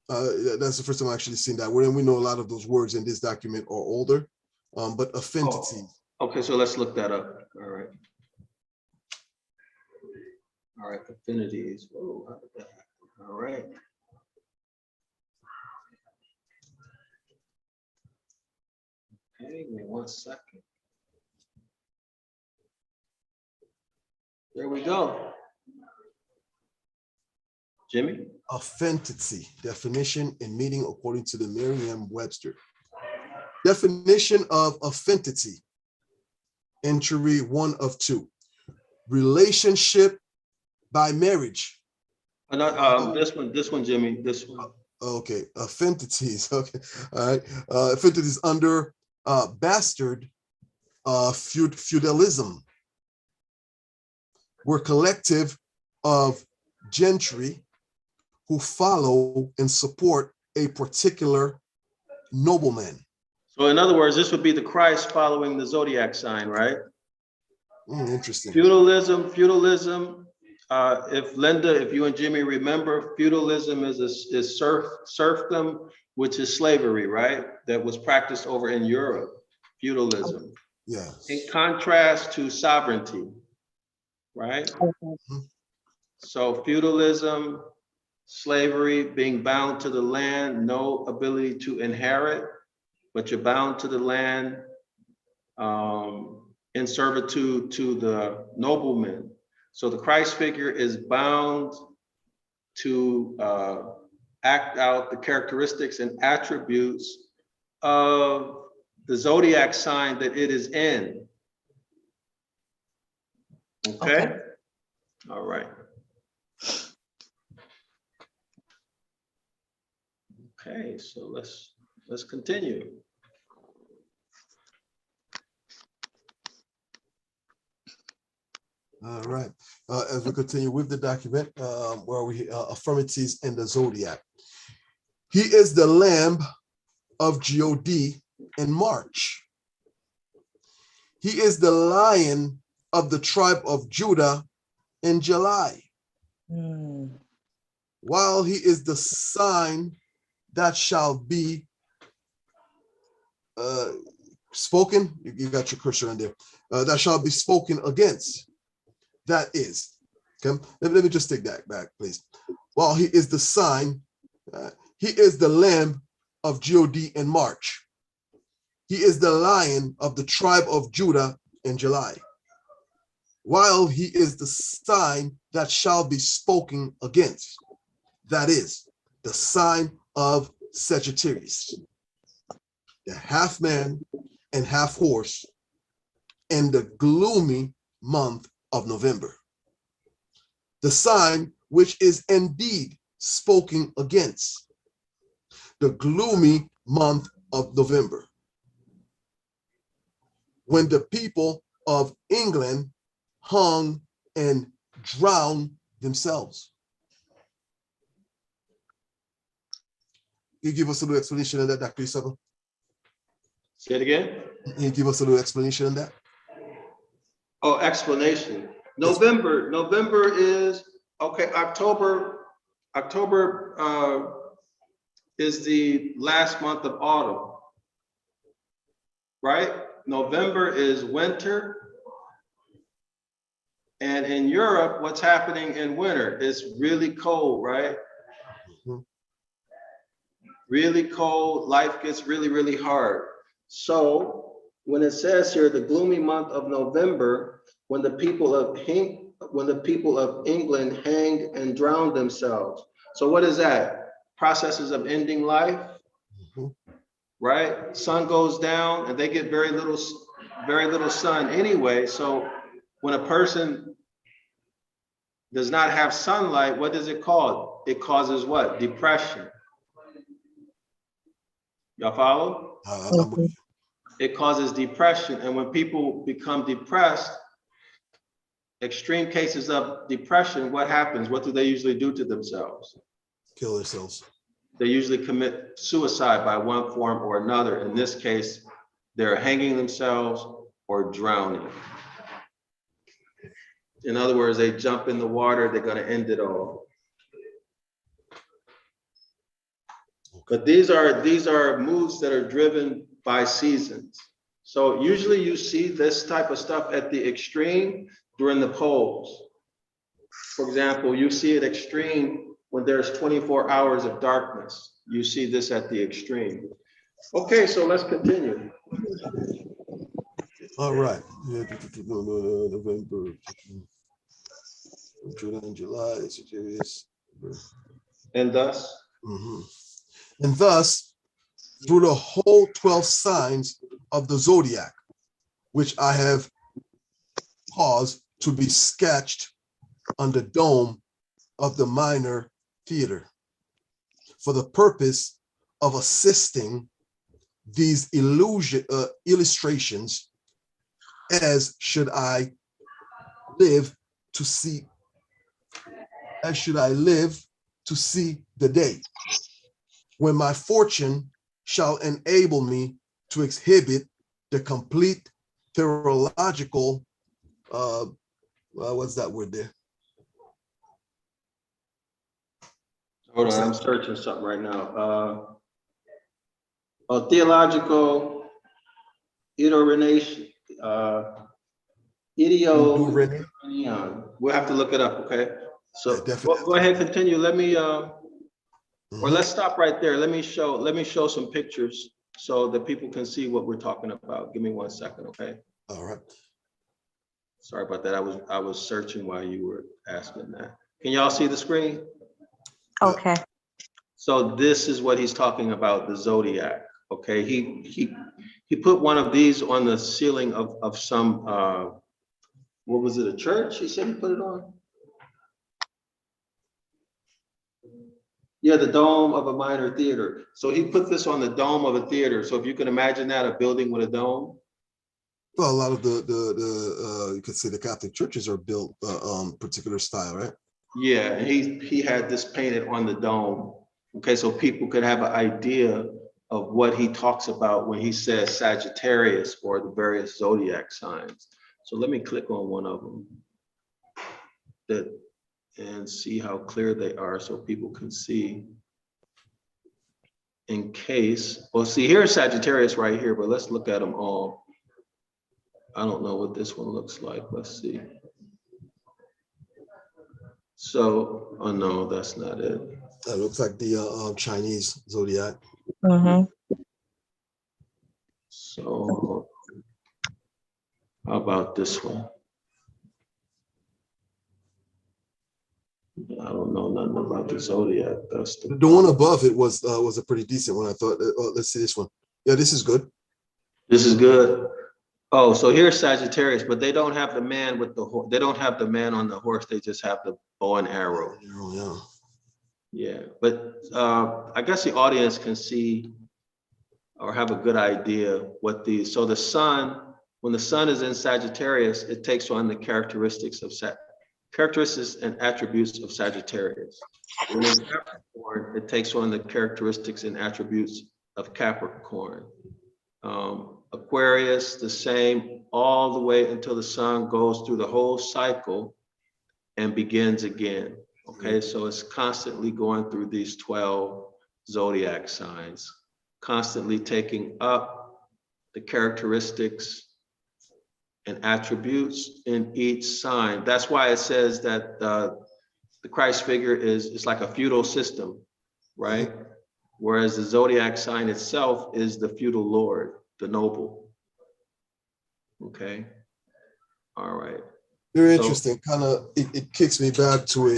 That's the first time I've actually seen that. We know a lot of those words in this document are older, but affinities. Oh, okay, so let's look that up. All right. All right, affinities. Whoa, how did that happen? All right. Okay, give me 1 second. There we go. Jimmy? Affinity, definition and meaning according to the Merriam-Webster. Definition of affinity, entry 1 of 2. Relationship by marriage. This one, Jimmy, this one. Okay, affinities, okay, all right. Affinities under bastard feudalism. We're collective of gentry who follow and support a particular nobleman. So in other words, this would be the Christ following the zodiac sign, right? Interesting. Feudalism. If Linda, if you and Jimmy remember, feudalism is serfdom, which is slavery, right? That was practiced over in Europe. Feudalism. Yeah. In contrast to sovereignty, right? So feudalism, slavery, being bound to the land, no ability to inherit, but you're bound to the land. in servitude to the nobleman. So the Christ figure is bound to act out the characteristics and attributes of the zodiac sign that it is in. Okay? All right. Okay, so let's continue. All right. As we continue with the document, where we affirmities in the zodiac. He is the lamb of God in March. He is the lion of the tribe of Judah in July. While he is the sign that shall be spoken, you got your cursor on there, that shall be spoken against. That is, okay, let me just take that back, please. While he is the sign, he is the lamb of God in March. He is the lion of the tribe of Judah in July. While he is the sign that shall be spoken against. That is, the sign of Sagittarius. The half man and half horse in the gloomy month of November. The sign which is indeed spoken against. The gloomy month of November. When the people of England hung and drowned themselves. Can you give us a little explanation on that, Dr. Isabel? Say it again. Can you give us a little explanation on that? Oh, explanation. November is, okay, October is the last month of autumn, right? November is winter. And in Europe, what's happening in winter? It's really cold, right? Really cold, life gets really, really hard. So when it says here, the gloomy month of November, when the people of England hanged and drowned themselves. So what is that? Processes of ending life, right? Sun goes down and they get very little sun anyway. So when a person does not have sunlight, what does it cause? It causes what? Depression. Y'all follow? It causes depression. And when people become depressed, extreme cases of depression, what happens? What do they usually do to themselves? Kill themselves. They usually commit suicide by one form or another. In this case, they're hanging themselves or drowning. In other words, they jump in the water, they're going to end it all. But these are moods that are driven by seasons. So usually you see this type of stuff at the extreme during the poles. For example, you see it extreme when there's 24 hours of darkness. You see this at the extreme. Okay, so let's continue. All right. November, June and July, Sagittarius. And thus? And thus, through the whole 12 signs of the zodiac, which I have caused to be sketched on the dome of the minor theater, for the purpose of assisting these illustrations, as should I live to see the day when my fortune shall enable me to exhibit the complete philological, what's that word there? Hold on, I'm searching something right now. Theological iteration, we'll have to look it up, okay? So yeah, go ahead, continue. Let me, or let's stop right there. Let me show some pictures so that people can see what we're talking about. Give me 1 second, okay? All right. Sorry about that. I was searching while you were asking that. Can y'all see the screen? Okay. So this is what he's talking about, the zodiac. Okay, he put one of these on the ceiling of some what was it, a church? He said he put it on. Yeah, the dome of a minor theater. So he put this on the dome of a theater. So if you can imagine that, a building with a dome. Well, a lot of the you could say the Catholic churches are built particular style, right? Yeah, and he had this painted on the dome. Okay, so people could have an idea of what he talks about when he says Sagittarius or the various zodiac signs. So let me click on one of them and see how clear they are so people can see. In case, well, see, here's Sagittarius right here, but let's look at them all. I don't know what this one looks like. Let's see. So, oh no, that's not it. That looks like the Chinese zodiac. Mm-hmm. So, how about this one? I don't know nothing about the zodiac. That's The one above it was a pretty decent one. I thought. Let's see this one. Yeah, this is good. This is good. Oh, so here's Sagittarius, but they don't have the man with the horse. They don't have the man on the horse. They just have the bow and arrow. Yeah. Yeah, but I guess the audience can see or have a good idea what these. So the sun, when the sun is in Sagittarius, it takes on the characteristics and attributes of Sagittarius. When it's Capricorn, it takes on the characteristics and attributes of Capricorn. Aquarius, the same, all the way until the sun goes through the whole cycle and begins again. Okay, so it's constantly going through these 12 zodiac signs, constantly taking up the characteristics and attributes in each sign. That's why it says that the Christ figure is like a feudal system, right? Whereas the zodiac sign itself is the feudal lord, the noble. Okay. All right. Very interesting. Kind of, it kicks me back to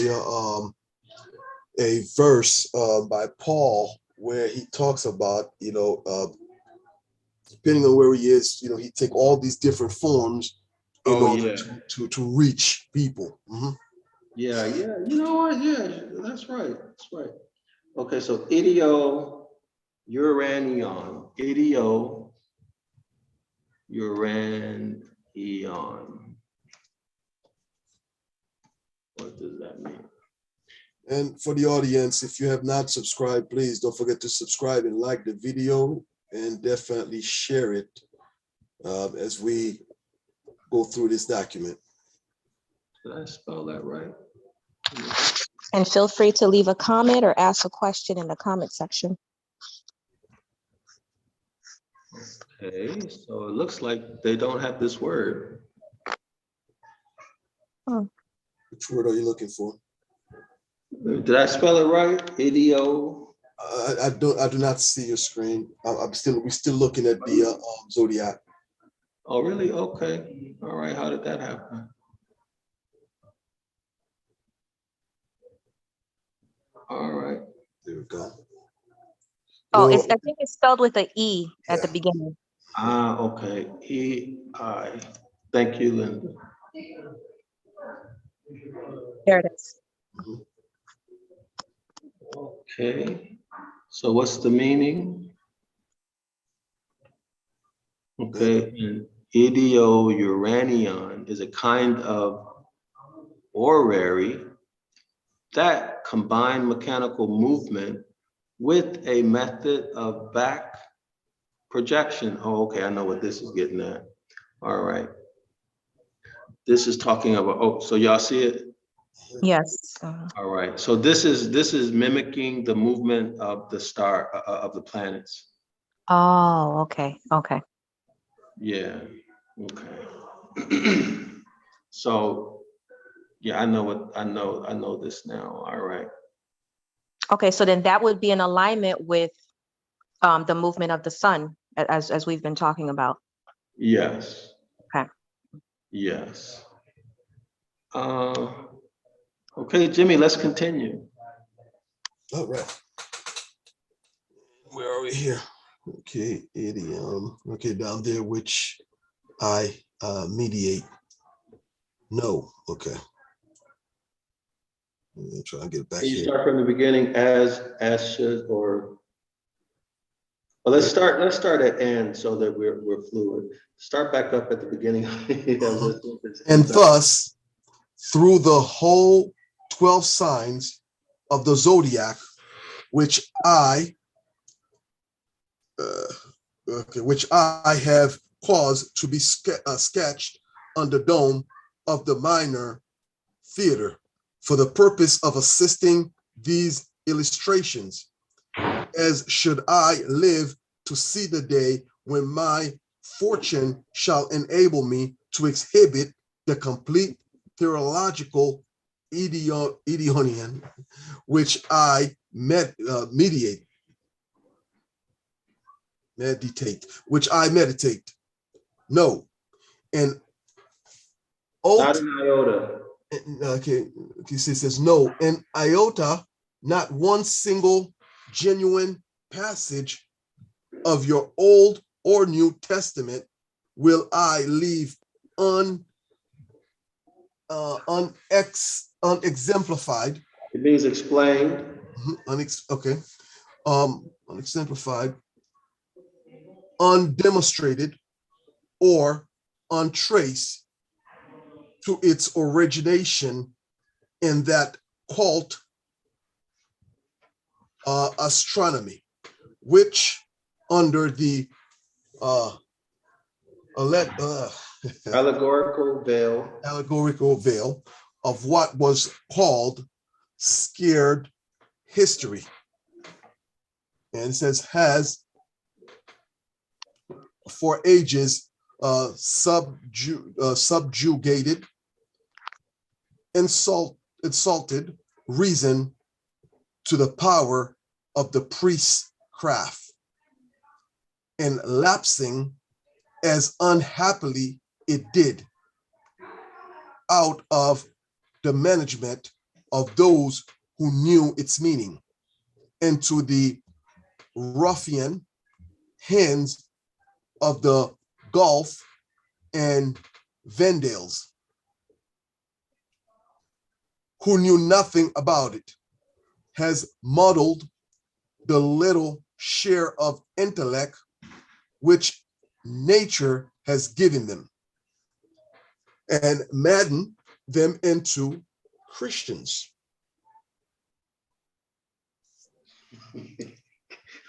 a verse by Paul where he talks about, depending on where he is, he take all these different forms in order to reach people. Mm-hmm. Yeah. You know what? Yeah, that's right. That's right. Okay, so Ideo Uranion. Ideo Uranion. What does that mean? And for the audience, if you have not subscribed, please don't forget to subscribe and like the video and definitely share it as we go through this document. Did I spell that right? And feel free to leave a comment or ask a question in the comment section. Okay, so it looks like they don't have this word. Oh. Which word are you looking for? Did I spell it right? Ideo. I do not see your screen. We're still looking at the zodiac. Oh, really? Okay. All right. How did that happen? All right. There we go. Oh, I think it's spelled with an E at the beginning. Ah, okay. E-I. Thank you, Linda. There it is. Okay. So what's the meaning? Okay. And Ideo-Uranion is a kind of orrery that combine mechanical movement with a method of back projection. Oh, okay, I know what this is getting at. All right. This is talking about, oh, so y'all see it? Yes. All right, so this is mimicking the movement of the star, of the planets. Oh, okay. Okay. Yeah, okay. So, yeah, I know this now, all right. Okay, so then that would be in alignment with the movement of the sun, as we've been talking about. Yes. Okay. Yes. Okay, Jimmy, let's continue. All right. Where are we here? Okay, idiom. Okay, down there, which I mediate. No. Okay. Let me try and get back Can you here. start from the beginning, as should, or well, let's start at and so that we're fluid. Start back up at the beginning. And thus, through the whole 12 signs of the zodiac, which I have caused to be sketched on the dome of the minor theater for the purpose of assisting these illustrations, as should I live to see the day when my fortune shall enable me to exhibit the complete philological idionian, which I meditate, which I meditate. No, and not an iota. Okay, he says no, an iota, not one single genuine passage of your Old or New Testament will I leave unexemplified. It means explained. Unexemplified, undemonstrated, or untraced to its origination in that cult astronomy, which under the allegorical veil of what was called scared history, and it says has for ages subjugated, insulted reason to the power of the priestcraft, and lapsing as unhappily it did out of the management of those who knew its meaning into the ruffian hands of the Gulf and Vandals, who knew nothing about it, has muddled the little share of intellect which nature has given them, and maddened them into Christians.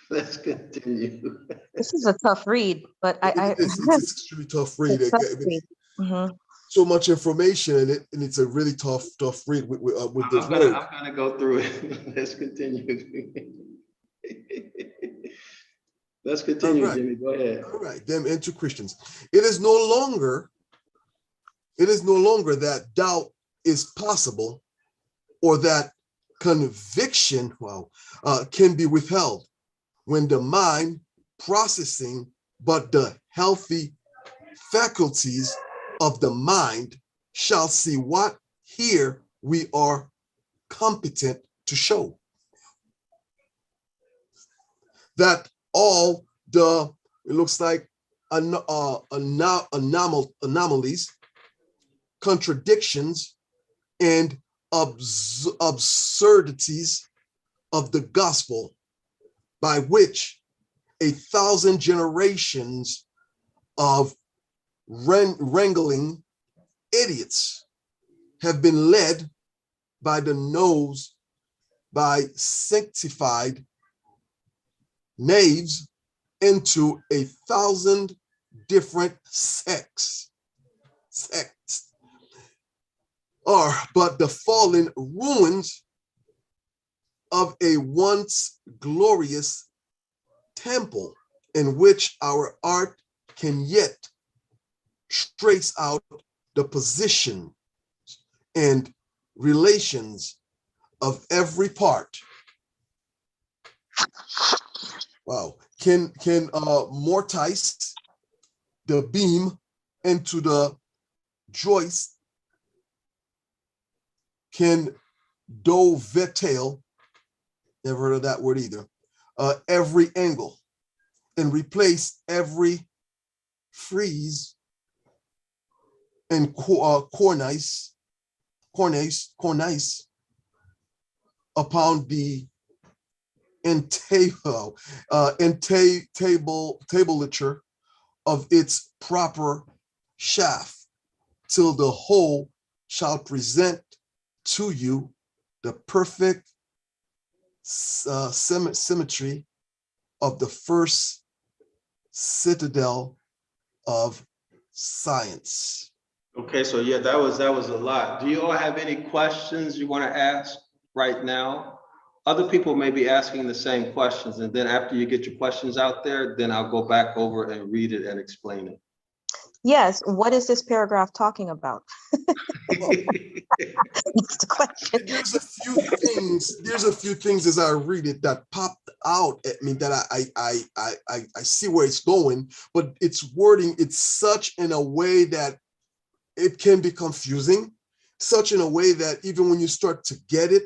Let's continue. This is a tough read, but It's an extremely tough read. Mm-hmm. So much information in it, and it's a really tough read with this word. I'm gonna go through it. Let's continue. Let's continue, right. Jimmy. Go ahead. All right, them into Christians. It is no longer that doubt is possible, or that conviction can be withheld when the mind processing but the healthy faculties of the mind shall see what here we are competent to show. That all the, it looks like anomalies, contradictions, and absurdities of the gospel, by which 1,000 generations of wrangling idiots have been led by the nose by sanctified knaves into 1,000 different sects are but the fallen ruins of a once glorious temple, in which our art can yet trace out the position and relations of every part. Wow. Can mortise the beam into the joist can dovetail, never heard of that word either, every angle and replace every frieze and cornice upon the entablature of its proper shaft, till the whole shall present to you the perfect symmetry of the first citadel of science. Okay, so yeah, that was a lot. Do you all have any questions you want to ask right now? Other people may be asking the same questions, and then after you get your questions out there, then I'll go back over and read it and explain it. Yes, what is this paragraph talking about? That's the question. There's a few things as I read it that popped out at me that I see where it's going, but it's wording, it's such in a way that it can be confusing, such in a way that even when you start to get it,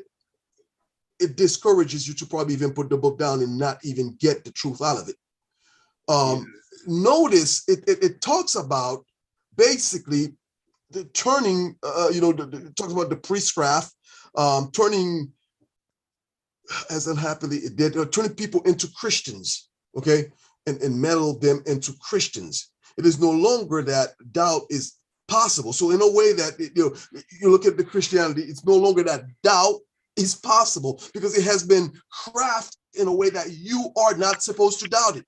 it discourages you to probably even put the book down and not even get the truth out of it. Notice it talks about basically the turning, it talks about the priestcraft, turning, as unhappily it did, turning people into Christians, okay, and meddle them into Christians. It is no longer that doubt is possible. So in a way that, you look at the Christianity, it's no longer that doubt is possible because it has been crafted in a way that you are not supposed to doubt it.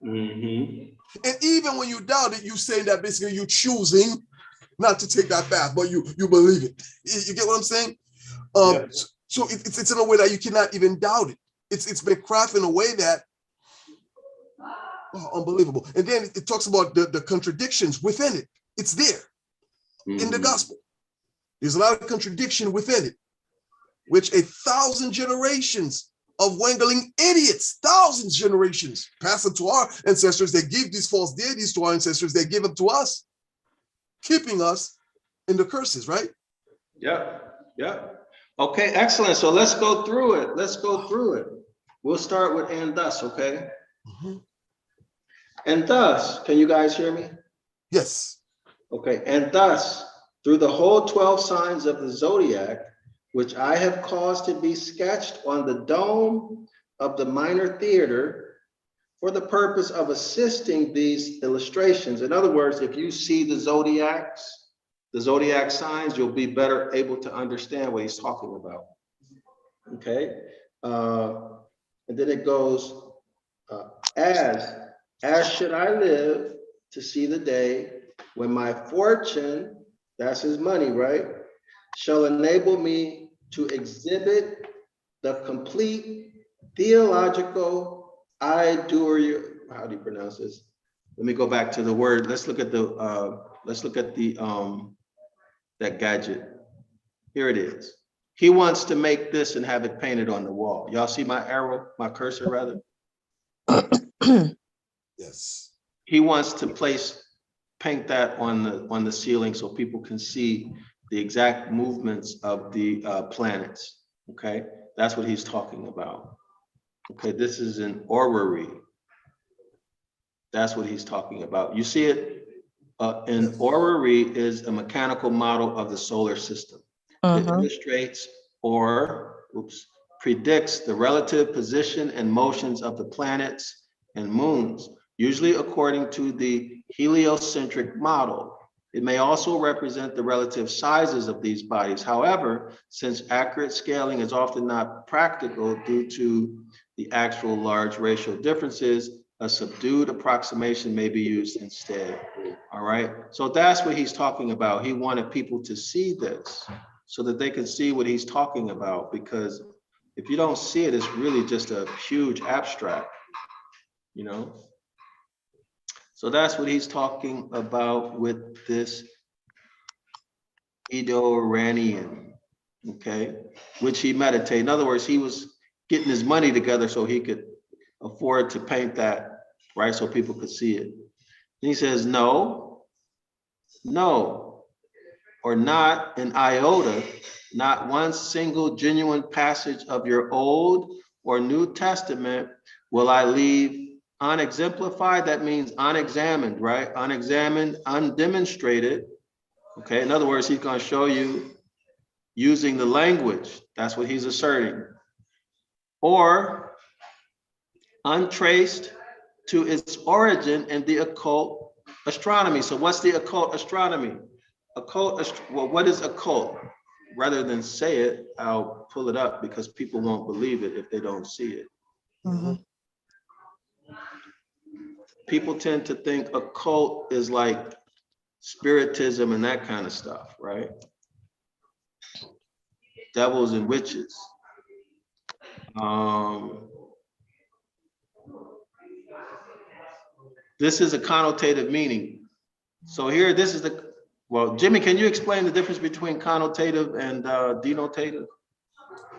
Mm-hmm. And even when you doubt it, you say that basically you're choosing not to take that path, but you believe it. You get what I'm saying? So it's in a way that you cannot even doubt it. It's been crafted in a way that, unbelievable. And then it talks about the contradictions within it. It's there in the gospel. There's a lot of contradiction within it, which 1,000 generations of wangling idiots, thousands generations passed it to our ancestors. They give these false deities to our ancestors. They give them to us, keeping us in the curses, right? Yeah. Okay, excellent. So let's go through it. We'll start with and thus, okay? And thus, can you guys hear me? Yes. Okay, and thus, through the whole 12 signs of the zodiac, which I have caused to be sketched on the dome of the minor theater for the purpose of assisting these illustrations. In other words, if you see the zodiac signs, you'll be better able to understand what he's talking about. Okay, and then it goes, as should I live to see the day when my fortune, that's his money, right, shall enable me to exhibit the complete theological how do you pronounce this? Let me go back to the word. Let's look at that gadget. Here it is. He wants to make this and have it painted on the wall. Y'all see my arrow, my cursor rather? Yes. He wants to paint that on the ceiling so people can see the exact movements of the planets. Okay, that's what he's talking about. Okay, this is an orrery. That's what he's talking about. You see it? An orrery is a mechanical model of the solar system. It illustrates or predicts the relative position and motions of the planets and moons, usually according to the heliocentric model. It may also represent the relative sizes of these bodies. However, since accurate scaling is often not practical due to the actual large racial differences, a subdued approximation may be used instead. All right, so that's what he's talking about. He wanted people to see this so that they can see what he's talking about, because if you don't see it, it's really just a huge abstract, you know? So that's what he's talking about with this Idoranian, okay, which he meditated. In other words, he was getting his money together so he could afford to paint that, right, so people could see it. And he says, no, or or not an iota, not one single genuine passage of your Old or New Testament will I leave unexemplified. That means unexamined, right? Unexamined, undemonstrated. Okay, in other words, he's going to show you using the language. That's what he's asserting. Or untraced to its origin in the occult astronomy. So what's the occult astronomy? Well, what is occult? Rather than say it, I'll pull it up because people won't believe it if they don't see it. Mhm. People tend to think occult is like spiritism and that kind of stuff, right? Devils and witches. This is a connotative meaning. So here, this is the, well, Jimmy, can you explain the difference between connotative and denotative?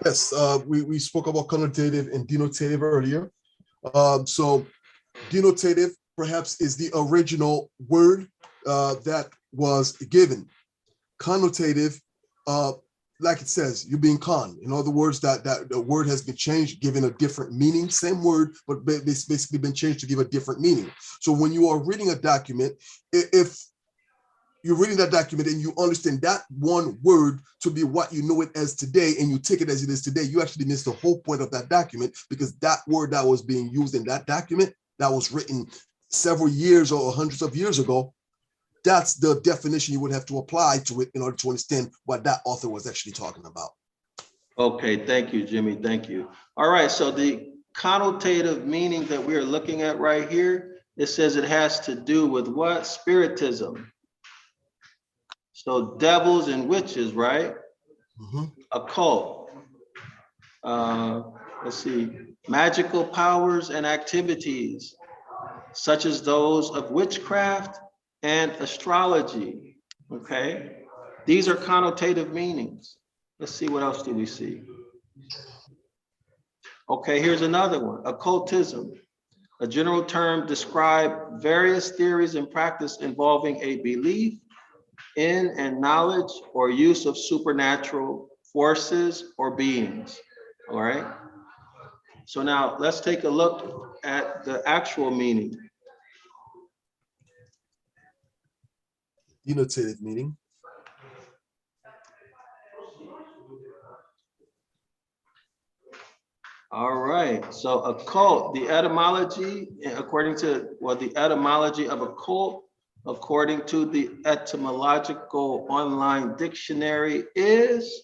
Yes, we spoke about connotative and denotative earlier. So denotative perhaps is the original word that was given. Connotative, like it says, you're being con. In other words, that the word has been changed, given a different meaning. Same word, but it's basically been changed to give a different meaning. So when you are reading a document, if you're reading that document and you understand that one word to be what you know it as today, and you take it as it is today, you actually miss the whole point of that document, because that word that was being used in that document that was written several years or hundreds of years ago, that's the definition you would have to apply to it in order to understand what that author was actually talking about. Okay, thank you, Jimmy, thank you. All right, so the connotative meaning that we are looking at right here, it says it has to do with what? Spiritism. So devils and witches, right? Occult. Let's see, magical powers and activities, such as those of witchcraft and astrology. Okay, these are connotative meanings. Let's see, what else do we see? Okay, here's another one, occultism. A general term describe various theories and practice involving a belief in and knowledge or use of supernatural forces or beings. All right. So now let's take a look at the actual meaning. Denotative meaning. All right, so occult, the etymology, according to, well, the etymology of occult, according to the etymological online dictionary, is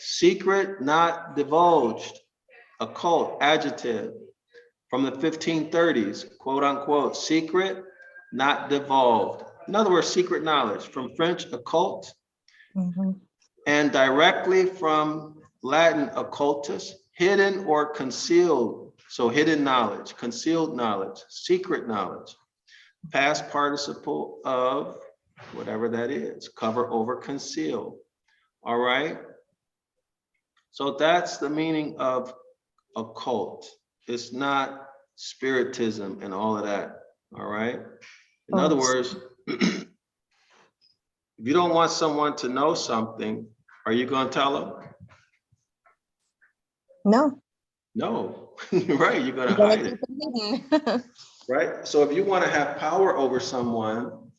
secret, not divulged. Occult, adjective, from the 1530s, quote unquote, secret, not divulged. In other words, secret knowledge, from French occult, and directly from Latin occultus, hidden or concealed. So hidden knowledge, concealed knowledge, secret knowledge, past participle of whatever that is, cover, over, conceal. All right. So that's the meaning of occult. It's not spiritism and all of that. All right. In other words, if you don't want someone to know something, are you going to tell them? No. No, right? You're going to hide it. Right? So if you want to have power over someone,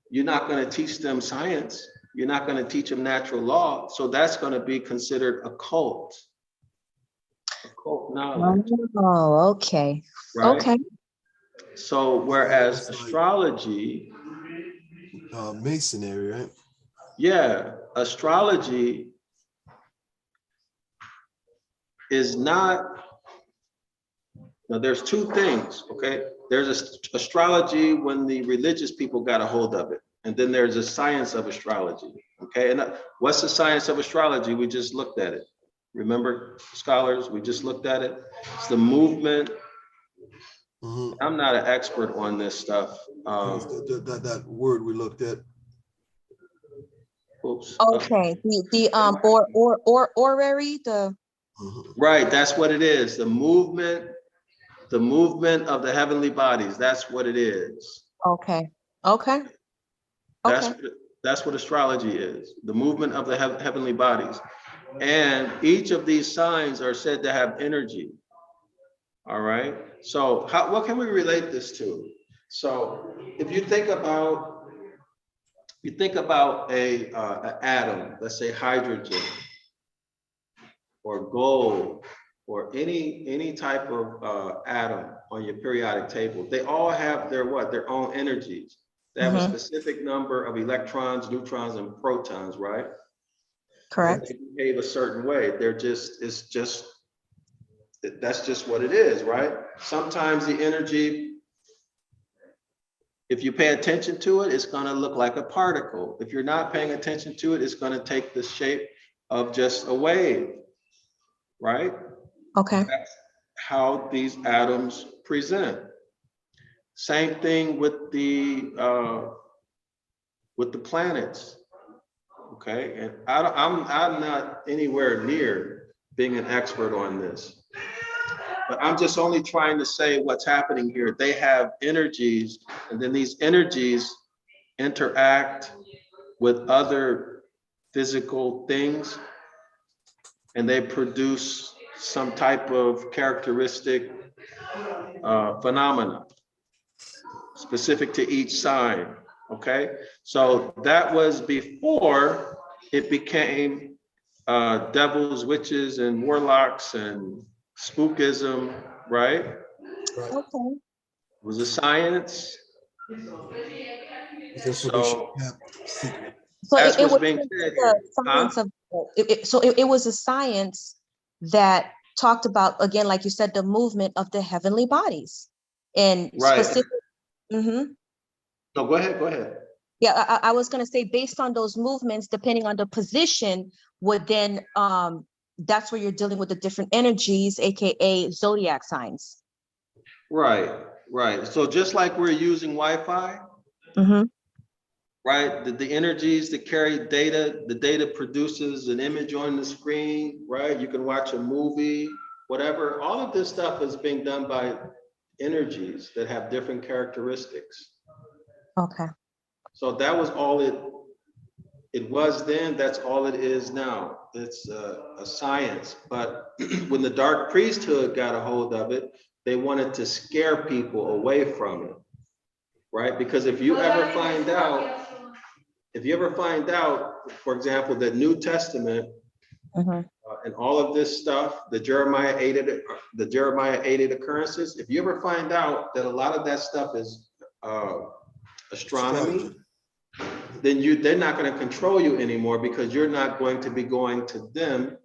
you're not going to teach them science. You're not going to teach them natural law. So that's going to be considered occult. Occult knowledge. Oh, okay. Right? Okay. So whereas astrology, Masonry, right? yeah, astrology is not, now there's two things, okay? There's astrology when the religious people got a hold of it. And then there's a science of astrology, okay? And what's the science of astrology? We just looked at it. Remember, scholars, we just looked at it. It's the movement. I'm not an expert on this stuff. That word we looked at. Oops. Okay. Orrery, the Right, that's what it is. The movement of the heavenly bodies. That's what it is. okay. Okay. That's Okay. That's what astrology is, the movement of the heavenly bodies. And each of these signs are said to have energy. All right. So what can we relate this to? So if you think about an atom, let's say hydrogen or gold or any type of atom on your periodic table, they all have their own energies. They have a specific number of electrons, neutrons, and protons, right? Correct. They behave a certain way. That's just what it is, right? Sometimes the energy, if you pay attention to it, it's going to look like a particle. If you're not paying attention to it, it's going to take the shape of just a wave, right? Okay. That's how these atoms present. Same thing with the planets. Okay, and I'm not anywhere near being an expert on this, but I'm just only trying to say what's happening here. They have energies, and then these energies interact with other physical things, and they produce some type of characteristic phenomena specific to each sign. Okay, so that was before it became devils, witches, and warlocks and spookism, right? Right. Okay. It was a science. This information kept secret. So That's it what's was being said here. the science of it was a science that talked about, again, like you said, the movement of the heavenly bodies and Right. specific. Mm-hmm. No, go ahead. Yeah, I was going to say, based on those movements, depending on the position, would then that's where you're dealing with the different energies, aka zodiac signs. Right. So just like we're using Wi-Fi, right? The energies that carry data, the data produces an image on the screen, right? You can watch a movie, whatever. All of this stuff is being done by energies that have different characteristics. Okay. So that was all it was then, that's all it is now. It's a science. But when the dark priesthood got a hold of it, they wanted to scare people away from it, right? Because if you ever find out, for example, the New Testament and all of this stuff, the Jeremiah 8 occurrences, if you ever find out that a lot of that stuff is astronomy, then they're not going to control you anymore, because you're not going to be going to them,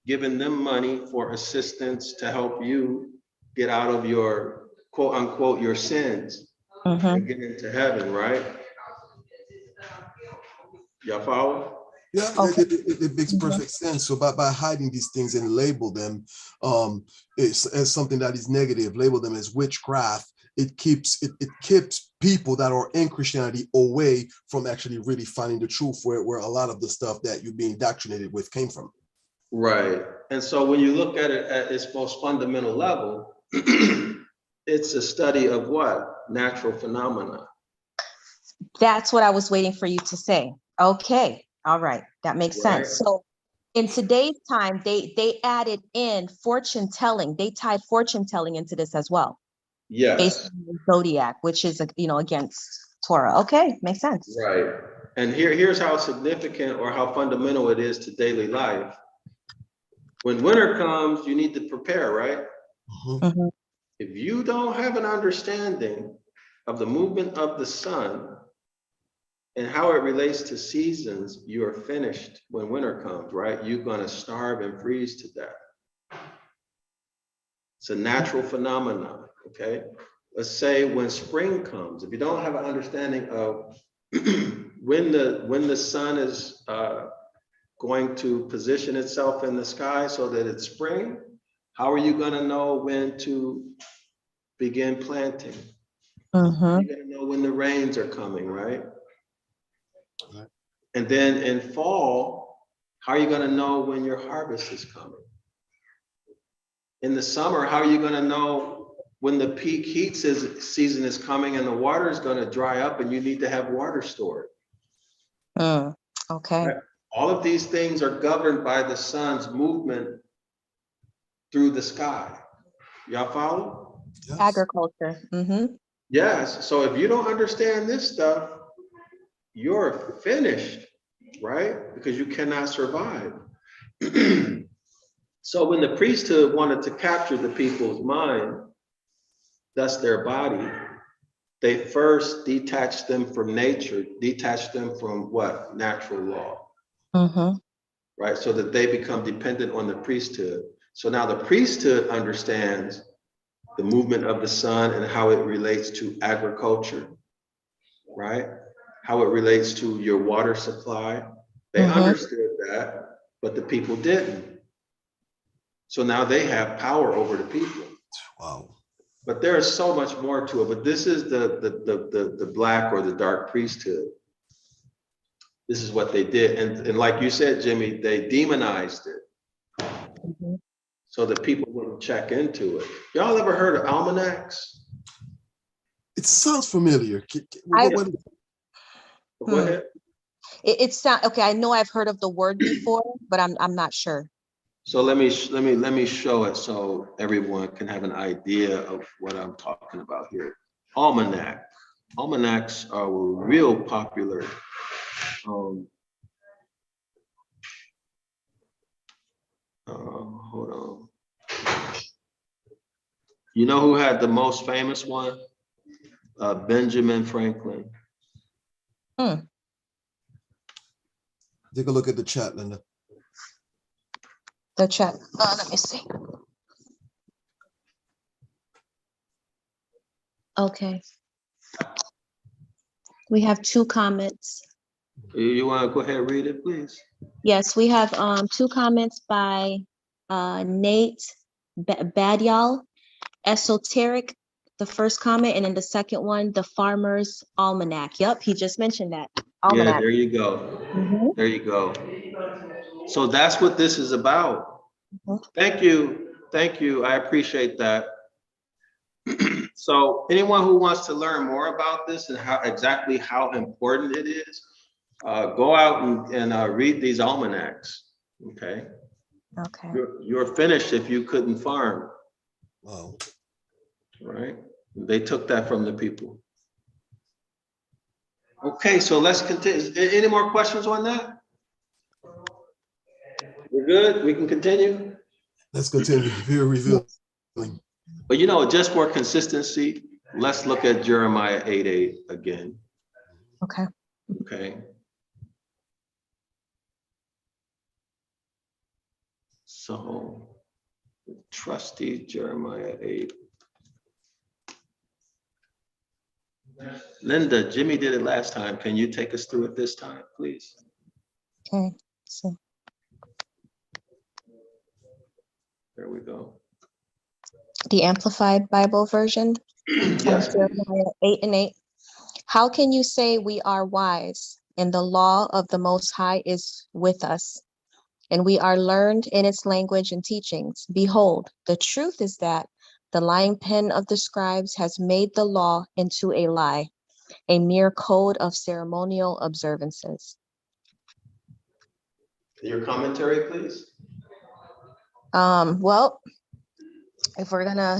giving them money for assistance to help you get out of your quote unquote your sins and get into heaven, right? Y'all follow? Yeah, Okay. it makes perfect sense. So by hiding these things and label them as something that is negative, label them as witchcraft, it keeps people that are in Christianity away from actually really finding the truth, where a lot of the stuff that you're being indoctrinated with came from. Right. And so when you look at it at its most fundamental level, it's a study of what? Natural phenomena. That's what I was waiting for you to say. Okay. All right. That makes sense. So in today's time, they added in fortune telling. They tied fortune telling into this as well. Yes. Based on the zodiac, which is, against Torah. Okay. Makes sense. Right. And here's how significant or how fundamental it is to daily life. When winter comes, you need to prepare, right? If you don't have an understanding of the movement of the sun and how it relates to seasons, you are finished when winter comes, right? You're going to starve and freeze to death. It's a natural phenomenon, okay? Let's say when spring comes, if you don't have an understanding of when the sun is going to position itself in the sky so that it's spring, how are you going to know when to begin planting? You're going to know when the rains are coming, right? And then in fall, how are you going to know when your harvest is coming? In the summer, how are you going to know when the peak heat season is coming and the water is going to dry up and you need to have water stored? Okay. Right? All of these things are governed by the sun's movement through the sky. Y'all follow? Yes. Agriculture. Yes. So if you don't understand this stuff, you're finished, right? Because you cannot survive. So when the priesthood wanted to capture the people's mind, thus their body, they first detached them from nature, detached them from what? Natural law, right? So that they become dependent on the priesthood. So now the priesthood understands the movement of the sun and how it relates to agriculture, right? How it relates to your water supply. They understood that, but the people didn't. So now they have power over the people. Wow. But there is so much more to it. But this is the black or the dark priesthood. This is what they did. And like you said, Jimmy, they demonized it. So that people wouldn't check into it. Y'all ever heard of almanacs? It sounds familiar. Go ahead. It sounds okay. I know I've heard of the word before, but I'm not sure. So let me show it so everyone can have an idea of what I'm talking about here. Almanac. Almanacs are real popular. Hold on. You know who had the most famous one? Benjamin Franklin. Take a look at the chat, Linda. The chat. Let me see. Okay. We have 2 comments. You want to go ahead and read it, please? Yes, we have 2 comments by Nate Badyal, esoteric, the first comment, and then the second one, the Farmer's Almanac. Yep, he just mentioned that. Almanac. Yeah, there you go. There you go. So that's what this is about. Thank you. Thank you. I appreciate that. So anyone who wants to learn more about this and exactly how important it is, go out and read these almanacs. Okay. Okay. You're finished if you couldn't farm. Wow. Right? They took that from the people. Okay, so let's continue. Any more questions on that? We're good? We can continue? Let's continue. Very revealing. But you know, just for consistency, let's look at Jeremiah 8:8 again. Okay. Okay. So, trusty Jeremiah 8. Linda, Jimmy did it last time. Can you take us through it this time, please? Okay. So There we go. the Amplified Bible version. Yes, please. Jeremiah 8:8. How can you say we are wise, and the law of the Most High is with us, and we are learned in its language and teachings? Behold, the truth is that the lying pen of the scribes has made the law into a lie, a mere code of ceremonial observances. Your commentary, please. Well, if we're gonna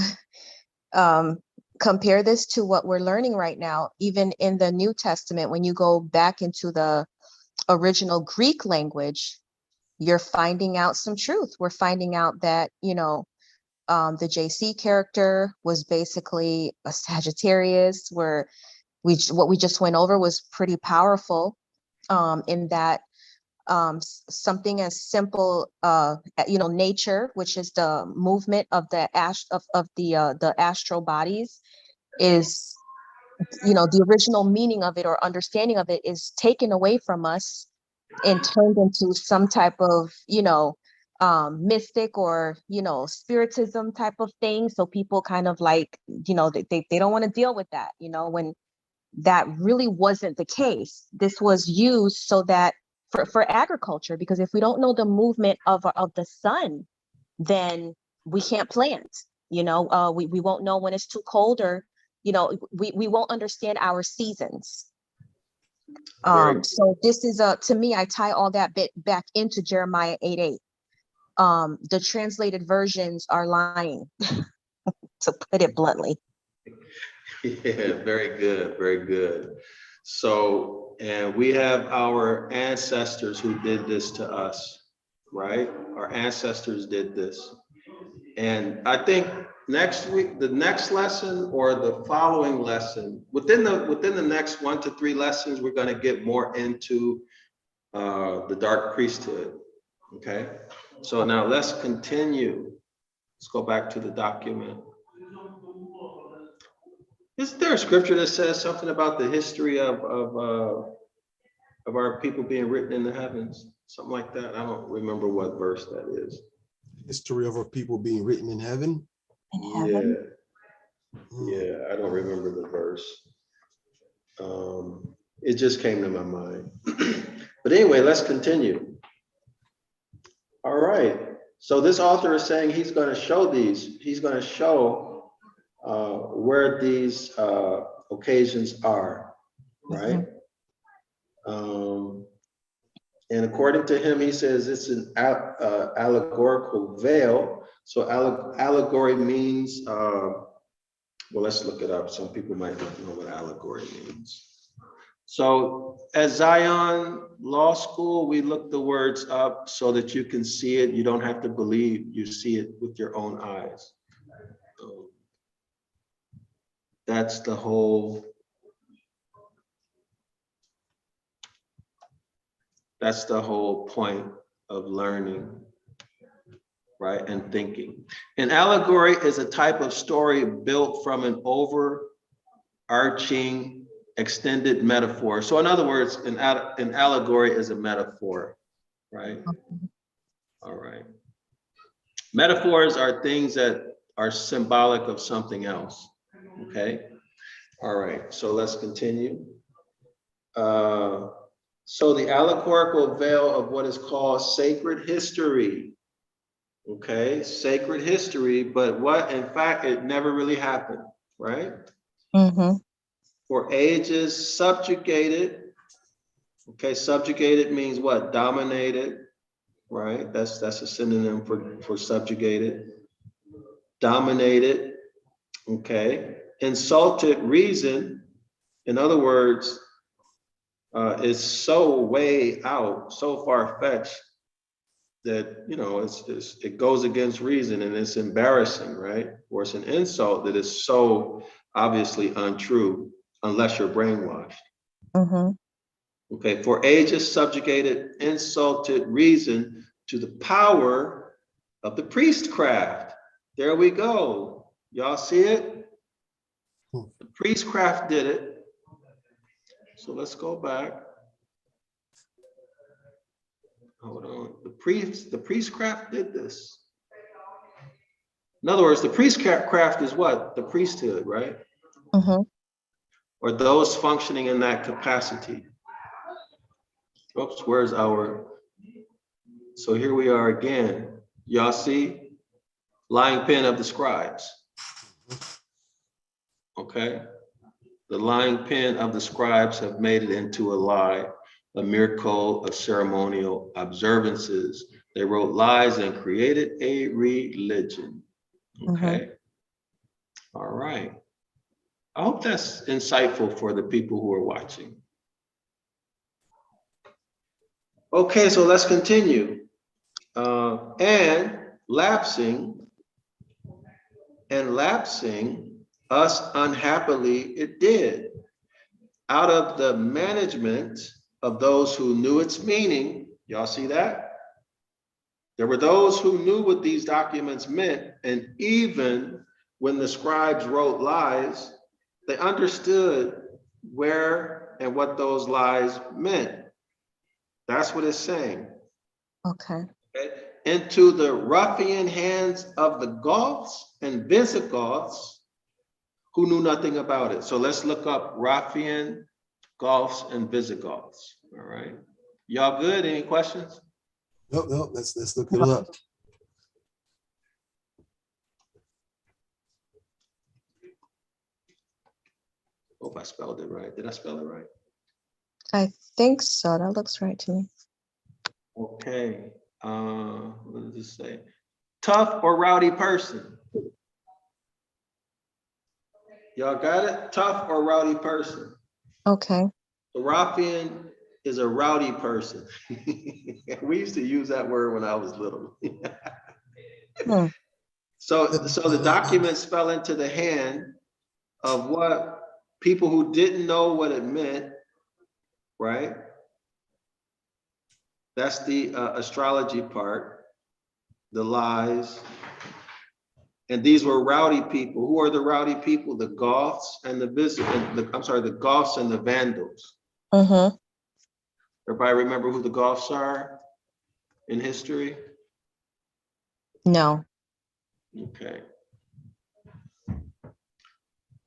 compare this to what we're learning right now, even in the New Testament, when you go back into the original Greek language, you're finding out some truth. We're finding out that, the JC character was basically a Sagittarius, where what we just went over was pretty powerful, in that something as simple, nature, which is the movement of the the astral bodies, is, the original meaning of it or understanding of it is taken away from us and turned into some type of, mystic or, spiritism type of thing. So people kind of like, they don't want to deal with that, when that really wasn't the case. This was used so that for agriculture, because if we don't know the movement of the sun, then we can't plant, we won't know when it's too cold, or, we won't understand our seasons. Very So this is to me, I tie all that bit back into Jeremiah 8:8. The translated versions are lying, to put it bluntly. Yeah, very good, very good. So, and we have our ancestors who did this to us, right? Our ancestors did this. And I think next week, the next lesson or the following lesson, within the next 1 to 3 lessons, we're going to get more into the dark priesthood. Okay. So now let's continue. Let's go back to the document. Is there a scripture that says something about the history of our people being written in the heavens? Something like that. I don't remember what verse that is. History of our people being written in heaven. In heaven. Yeah, I don't remember the verse. It just came to my mind. But anyway, let's continue. All right. So this author is saying he's going to show these. He's going to show where these occasions are, right? And according to him, he says it's an allegorical veil. So allegory means, well, let's look it up. Some people might not know what allegory means. So at Zion Law School, we look the words up so that you can see it. You don't have to believe, you see it with your own eyes. That's the whole point of learning, right? And thinking. An allegory is a type of story built from an overarching extended metaphor. So in other words, an allegory is a metaphor, right? All right. Metaphors are things that are symbolic of something else, okay? All right, so let's continue. So the allegorical veil of what is called sacred history, okay? Sacred history, but what, in fact, it never really happened, right? For ages subjugated, okay, subjugated means what? Dominated, right? That's a synonym for subjugated. Dominated, okay? Insulted reason, in other words, is so way out, so far-fetched that, you know, it goes against reason and it's embarrassing, right? Or it's an insult that is so obviously untrue unless you're brainwashed. Okay, for ages subjugated, insulted reason to the power of the priestcraft. There we go. Y'all see it? The priestcraft did it. So let's go back. Hold on. The priestcraft did this. In other words, the priestcraft is what? The priesthood, right? Or those functioning in that capacity. Oops, where's our? So here we are again. Y'all see? Lying pen of the scribes. Okay. The lying pen of the scribes have made it into a lie, a mere code of ceremonial observances. They wrote lies and created a religion. Okay. All right. I hope that's insightful for the people who are watching. Okay, so let's continue. And lapsing us unhappily it did. Out of the management of those who knew its meaning, y'all see that? There were those who knew what these documents meant, and even when the scribes wrote lies, they understood where and what those lies meant. That's what it's saying. Okay. Into the ruffian hands of the Goths and Visigoths who knew nothing about it. So let's look up ruffian, Goths, and Visigoths. All right. Y'all good? Any questions? Nope. Let's look it up. Hope I spelled it right. Did I spell it right? I think so. That looks right to me. Okay. What does it say? Tough or rowdy person? Y'all got it? Tough or rowdy person? Okay. The ruffian is a rowdy person. We used to use that word when I was little. Hmm. So the documents fell into the hand of what people who didn't know what it meant, right? That's the astrology part, the lies. And these were rowdy people. Who are the rowdy people? The Goths and the the Goths and the Vandals. Mm-hmm. Everybody remember who the Goths are in history? No. Okay.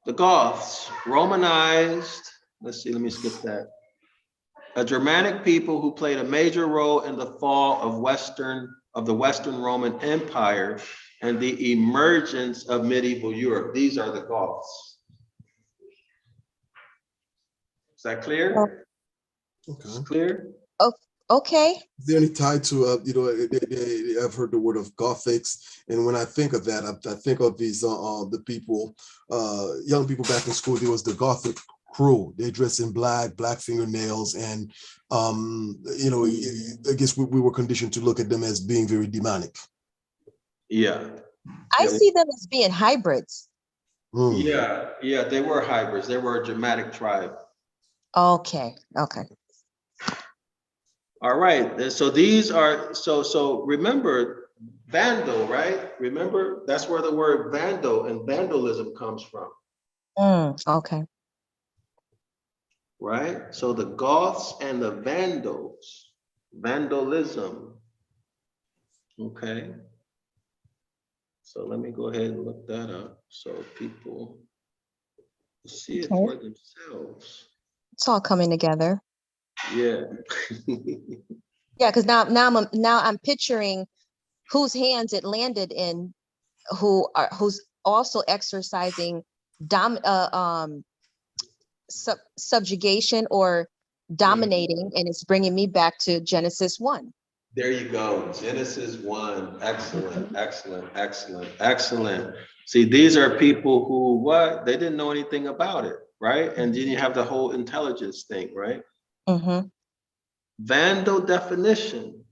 The Goths, Romanized, let's see, let me skip that. A Germanic people who played a major role in the fall of the Western Roman Empire and the emergence of medieval Europe. These are the Goths. Is that clear? Okay. Clear? Oh, okay. Is there any tie to I've heard the word of Gothics, and when I think of that, I think of these the people, young people back in school. There was the Gothic crew. They dressed in black fingernails, and I guess we were conditioned to look at them as being very demonic. Yeah. I Yeah. see them as being hybrids. Yeah, they were hybrids. They were a Germanic tribe. Okay. Okay. All right, and so these are, so remember vandal, right? Remember, that's where the word vandal and vandalism comes from, Okay. right? So the Goths and the Vandals, vandalism, okay? So let me go ahead and look that up so people see it Okay. for themselves. It's all coming together. Yeah. Yeah, because now I'm picturing whose hands it landed in, who's also exercising subjugation or dominating, and it's bringing me back to Genesis 1. There you go. Genesis 1. Excellent, excellent, excellent, excellent. See, these are people who, what? They didn't know anything about it, right? And then you have the whole intelligence thing, right? Mm-hmm. Vandal definition.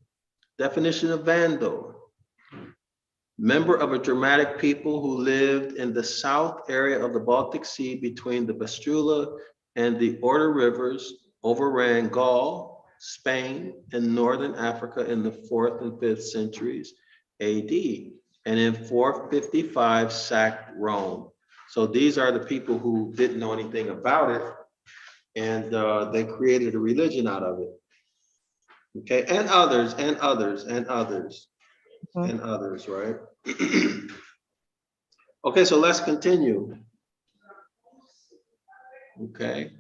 Definition of vandal. Member of a Germanic people who lived in the south area of the Baltic Sea between the Vistula and the Oder rivers, overran Gaul, Spain, and northern Africa in the 4th and 5th centuries AD, and in 455 sacked Rome. So these are the people who didn't know anything about it, and they created a religion out of it. Okay, and others, and others, and others, and others, right? Okay, so let's continue. Okay,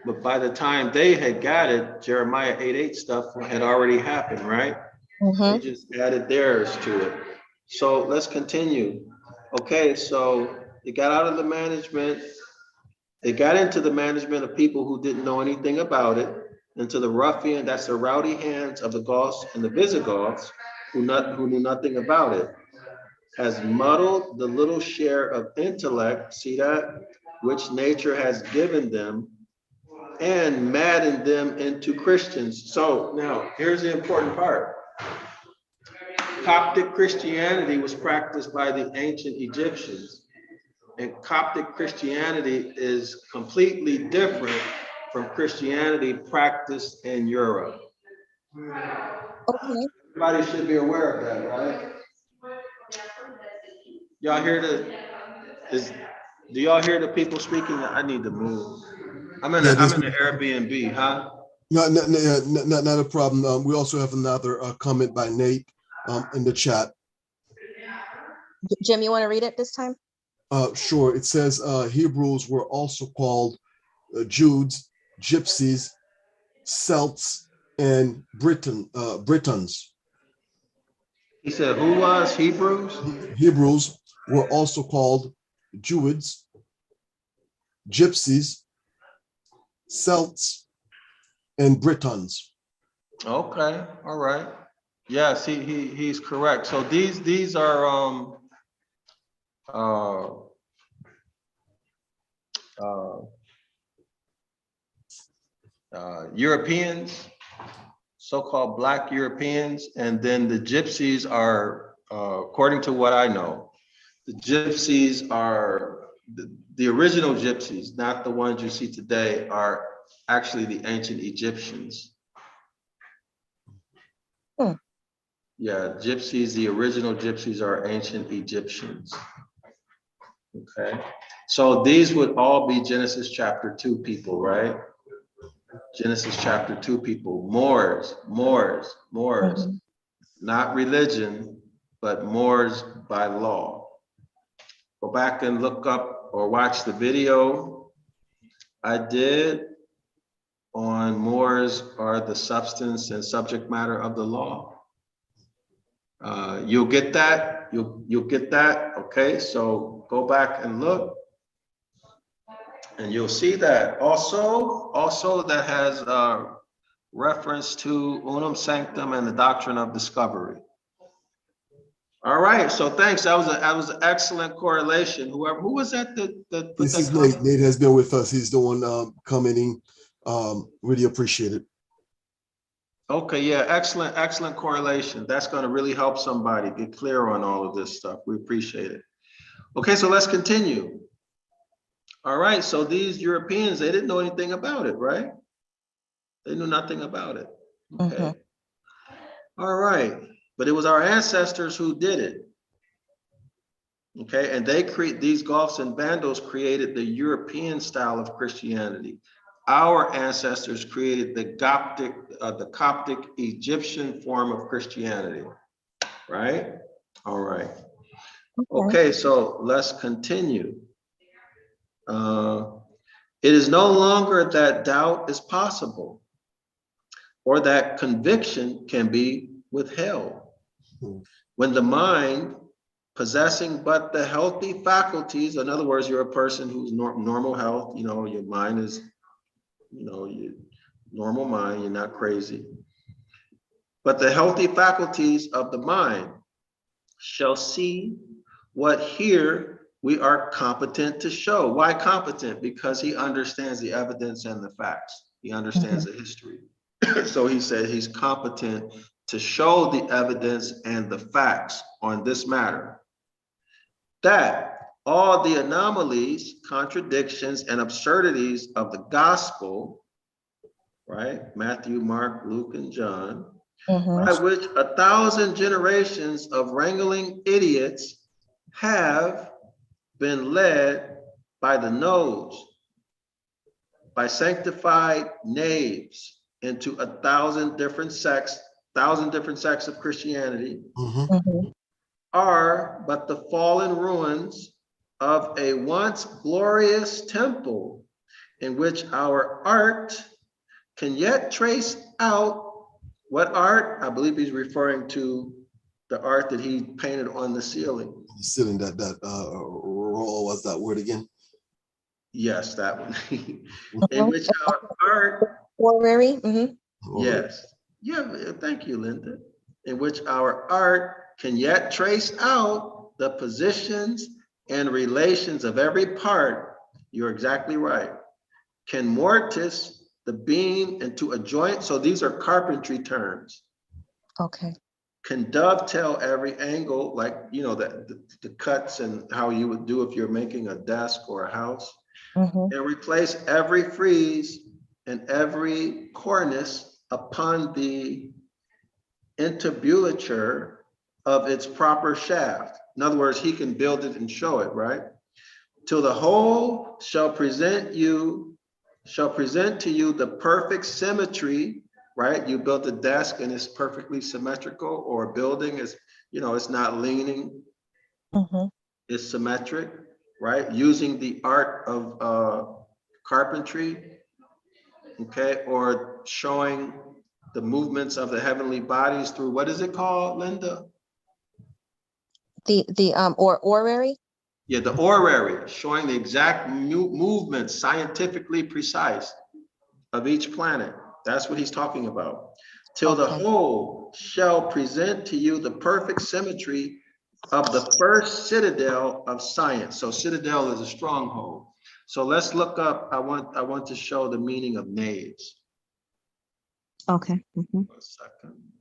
but by the time they had got it, Jeremiah 8:8 stuff had already happened, right? They just added theirs to it. So let's continue. Okay, so they got out of the management. They got into the management of people who didn't know anything about it, into the ruffian, that's the rowdy hands of the Goths and the Visigoths, who knew nothing about it, has muddled the little share of intellect, see that, which nature has given them, and maddened them into Christians. So now here's the important part. Coptic Christianity was practiced by the ancient Egyptians, and Coptic Christianity is completely different from Christianity practiced in Europe. Okay. Everybody should be aware of that, right? Y'all hear do y'all hear the people speaking? I need to move. I'm in the Airbnb, huh? Not a problem. We also have another comment by Nate in the chat. Jim, you want to read it this time? Sure. It says Hebrews were also called Judes, Gypsies, Celts, and Britons. He said, who was Hebrews? Hebrews were also called Druids, Gypsies, Celts, and Britons. Okay, all right. Yes, he's correct. So these are Europeans, so-called Black Europeans, and then the Gypsies are, according to what I know, the Gypsies are the original Gypsies, not the ones you see today, are actually the ancient Egyptians. Hmm. Yeah, Gypsies, the original Gypsies are ancient Egyptians. Okay, so these would all be Genesis chapter 2 people, right? Genesis chapter 2 people, Moors, Mhm. not religion, but Moors by law. Go back and look up or watch the video I did on Moors are the substance and subject matter of the law. You'll get that. You'll get that. Okay, so go back and look, and you'll see that. Also that has reference to unum sanctum and the doctrine of discovery. All right, so thanks. That was an excellent correlation. Who was that? This is Nate. Nate has been with us. He's the one commenting. Really appreciate it. Okay, yeah, excellent correlation. That's going to really help somebody get clear on all of this stuff. We appreciate it. Okay, so let's continue. All right, so these Europeans, they didn't know anything about it, right? They knew nothing about it. Okay. Mhm. All right, but it was our ancestors who did it. Okay, and these Goths and Vandals created the European style of Christianity. Our ancestors created the Coptic Egyptian form of Christianity, right? All right. Okay, so let's continue. It is no longer that doubt is possible or that conviction can be withheld. When the mind possessing but the healthy faculties, in other words, you're a person who's normal health, your mind is, your normal mind, you're not crazy. But the healthy faculties of the mind shall see what here we are competent to show. Why competent? Because he understands the evidence and the facts. He understands the history. So he said he's competent to show the evidence and the facts on this matter. That all the anomalies, contradictions, and absurdities of the gospel, right? Matthew, Mark, Luke, and John, by which 1,000 generations of wrangling idiots have been led by the nose, by sanctified knaves into 1,000 different sects, of Christianity, are but the fallen ruins of a once glorious temple in which our art can yet trace out. What art? I believe he's referring to the art that he painted on the ceiling. The ceiling, that what's that word again? Yes, that one. In which our art. Orrery. Yes. Yeah, thank you, Linda. In which our art can yet trace out the positions and relations of every part. You're exactly right. Can mortise the beam into a joint. So these are carpentry terms. Okay. Can dovetail every angle, like, the cuts and how you would do if you're making a desk or a house. And replace every frieze and every cornice upon the entablature of its proper shaft. In other words, he can build it and show it, right? Till the whole shall present to you the perfect symmetry, right? You built a desk and it's perfectly symmetrical, or a building is, it's not leaning, it's symmetric, right? Using the art of carpentry, okay? Or showing the movements of the heavenly bodies through, what is it called, Linda? Orrery? Yeah, the orrery, showing the exact movements, scientifically precise, of each planet. That's what he's talking about. Till the Okay. whole shall present to you the perfect symmetry of the first citadel of science. So citadel is a stronghold. So let's look up, I want to show the meaning of knaves. Okay. Mhm. A second.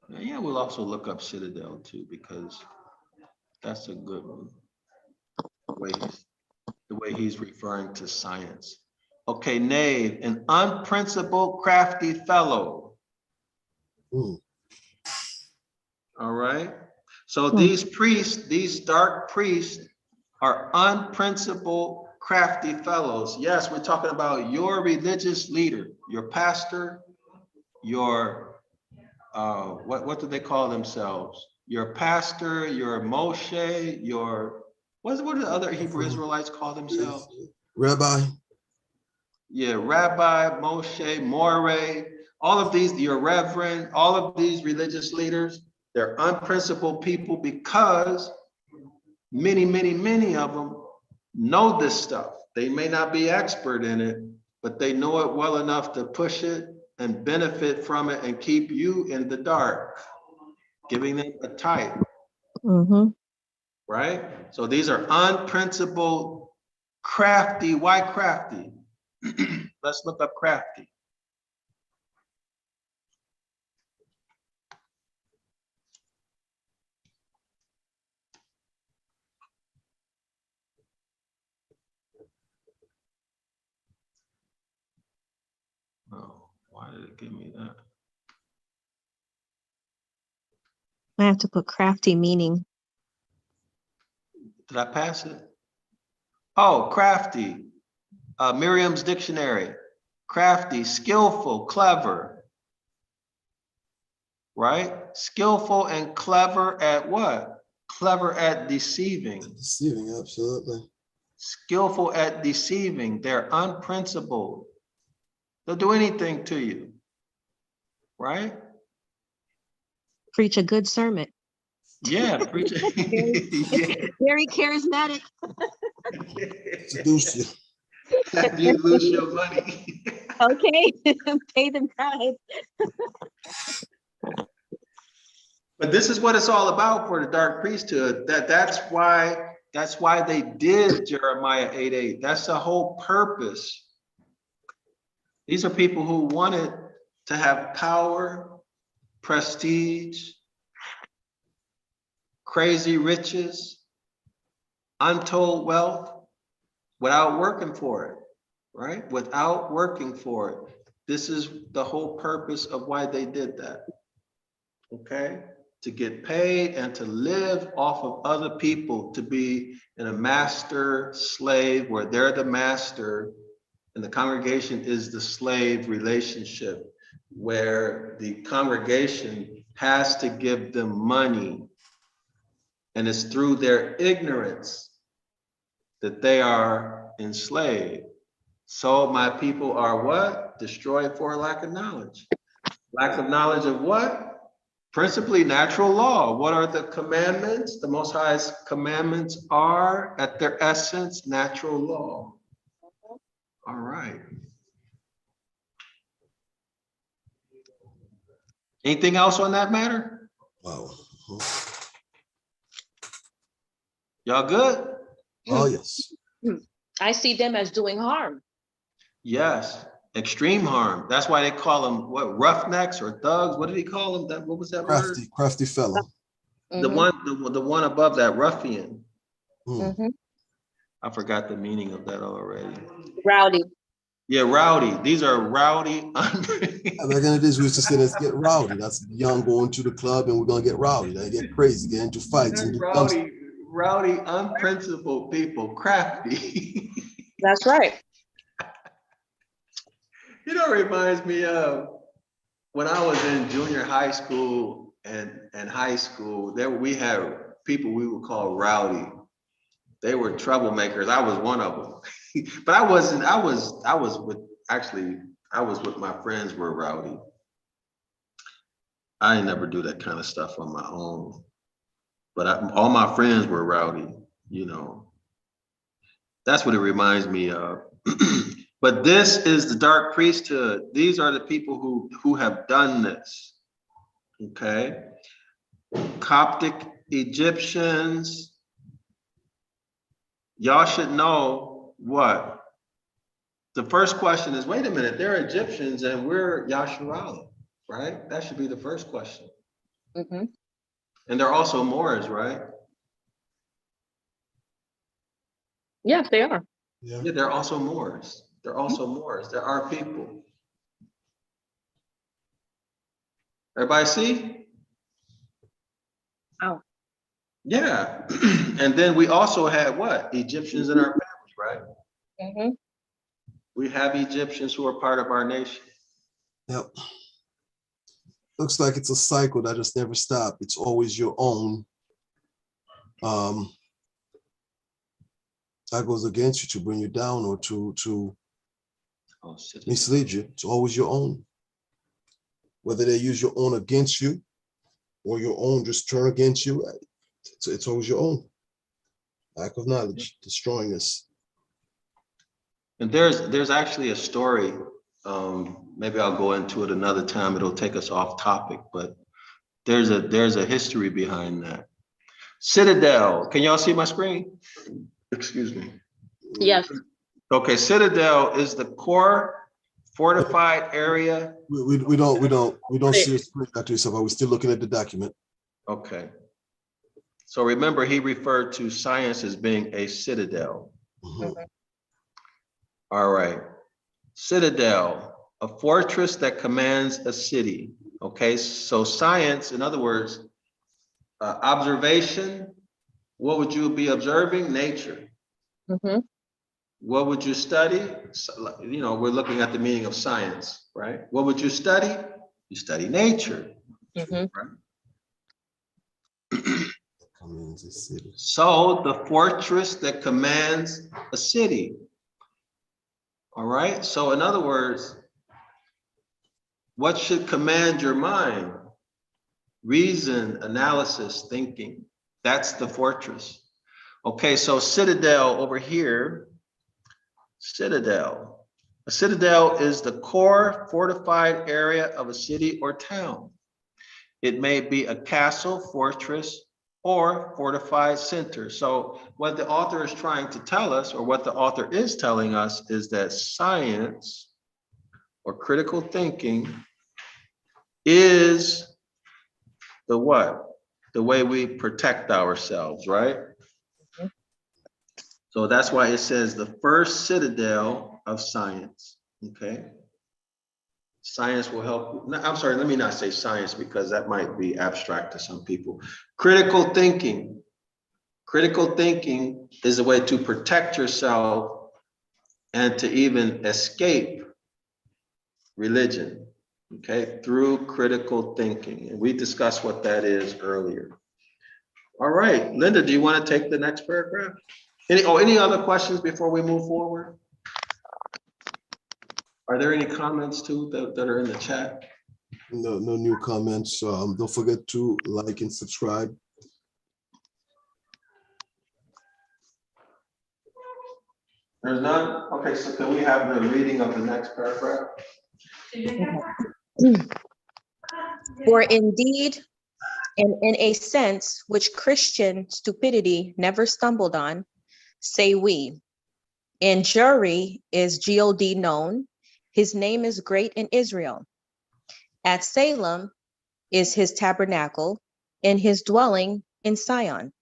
Yeah, we'll also look up citadel too, because that's a good one. The way he's referring to science. Okay, knave, an unprincipled, crafty fellow. Hmm. All right. So these priests, these dark priests, are unprincipled, crafty fellows. Yes, we're talking about your religious leader, your pastor, your what do they call themselves? Your pastor, your Moshe, your what do the other Hebrew Israelites call themselves? Rabbi. Yeah, Rabbi, Moshe, Moreh, all of these, your reverend, all of these religious leaders, they're unprincipled people because many of them know this stuff. They may not be expert in it, but they know it well enough to push it and benefit from it and keep you in the dark, giving them a type, right? So these are unprincipled, crafty. Why crafty? Let's look up crafty. Oh, why did it give me that? I have to put crafty meaning. Did I pass it? Oh, crafty. Miriam's dictionary. Crafty, skillful, clever. Right? Skillful and clever at what? Clever at deceiving. Deceiving, absolutely. Skillful at deceiving. They're unprincipled. They'll do anything to you. Right? Preach a good sermon. Yeah, preach it. Very charismatic. Seduce you. You lose your money. Okay. Pay them price. But this is what it's all about for the dark priesthood. That's why they did Jeremiah 8:8. That's the whole purpose. These are people who wanted to have power, prestige, crazy riches, untold wealth without working for it, right? Without working for it. This is the whole purpose of why they did that. Okay? To get paid and to live off of other people, to be in a master slave where they're the master and the congregation is the slave relationship, where the congregation has to give them money, and it's through their ignorance that they are enslaved. So my people are what? Destroyed for a lack of knowledge. Lack of knowledge of what? Principally natural law. What are the commandments? The Most High's commandments are, at their essence, natural law. All right. Anything else on that matter? Wow. Y'all good? Oh, yes. I see them as doing harm. Yes. Extreme harm. That's why they call them what, roughnecks or thugs? What did he call them? That, what was that word? Crafty fellow. The one above that, ruffian. I forgot the meaning of that already. Rowdy. Yeah, rowdy. These are rowdy. Back in the days, we used to say, let's get rowdy. That's young going to the club and we're going to get rowdy. They get crazy, get into fights. And Rowdy, unprincipled people, crafty. That's right. You know, it reminds me of when I was in junior high school and high school, there we had people we would call rowdy. They were troublemakers. I was one of them. But I wasn't, I was with my friends were rowdy. I never do that kind of stuff on my own. But all my friends were rowdy, you know. That's what it reminds me of. But this is the dark priesthood. These are the people who have done this. Okay. Coptic Egyptians. Y'all should know what? The first question is, wait a minute, they're Egyptians and we're Yasharala, right? That should be the first question. Mm-hmm. And they're also Moors, right? Yes, they are. Yeah. Yeah, they're also Moors. They're also Moors. They're our people. Everybody see? Oh. Yeah. And then we also had what? Egyptians in our families, right? Mm-hmm. We have Egyptians who are part of our nation. Yep. Looks like it's a cycle that just never stops. It's always your own. That goes against you to bring you down or to mislead you. It's always your own. Whether they use your own against you or your own just turn against you, it's always your own. Lack of knowledge, destroying us. And there's actually a story. Maybe I'll go into it another time. It'll take us off topic, but there's a history behind that. Citadel. Can y'all see my screen? Excuse me. Yes. Okay, Citadel is the core fortified area. We don't see a screen, Dr. Yusuf, but we're still looking at the document. Okay. So remember, he referred to science as being a citadel. Mhm. All right. Citadel, a fortress that commands a city. Okay, so science, in other words, observation, what would you be observing? Nature. Mm-hmm. What would you study? You know, we're looking at the meaning of science, right? What would you study? You study nature. Mm-hmm. Right? Commands a city. So the fortress that commands a city. All right. So in other words, what should command your mind? Reason, analysis, thinking. That's the fortress. Okay, so citadel over here. Citadel. A citadel is the core fortified area of a city or town. It may be a castle, fortress, or fortified center. So what the author is trying to tell us, or what the author is telling us, is that science or critical thinking is the what? The way we protect ourselves, right? So that's why it says the first citadel of science, okay? Science will help. No, I'm sorry, let me not say science because that might be abstract to some people. Critical thinking. Critical thinking is a way to protect yourself and to even escape religion, okay, through critical thinking. And we discussed what that is earlier. All right, Linda, do you want to take the next paragraph? Any other questions before we move forward? Are there any comments too that are in the chat? No new comments. Don't forget to like and subscribe. There's none? Okay, so can we have the reading of the next paragraph? For indeed, and in a sense which Christian stupidity never stumbled on, say we. In jury is God known, his name is great in Israel. At Salem is his tabernacle, and his dwelling in Sion.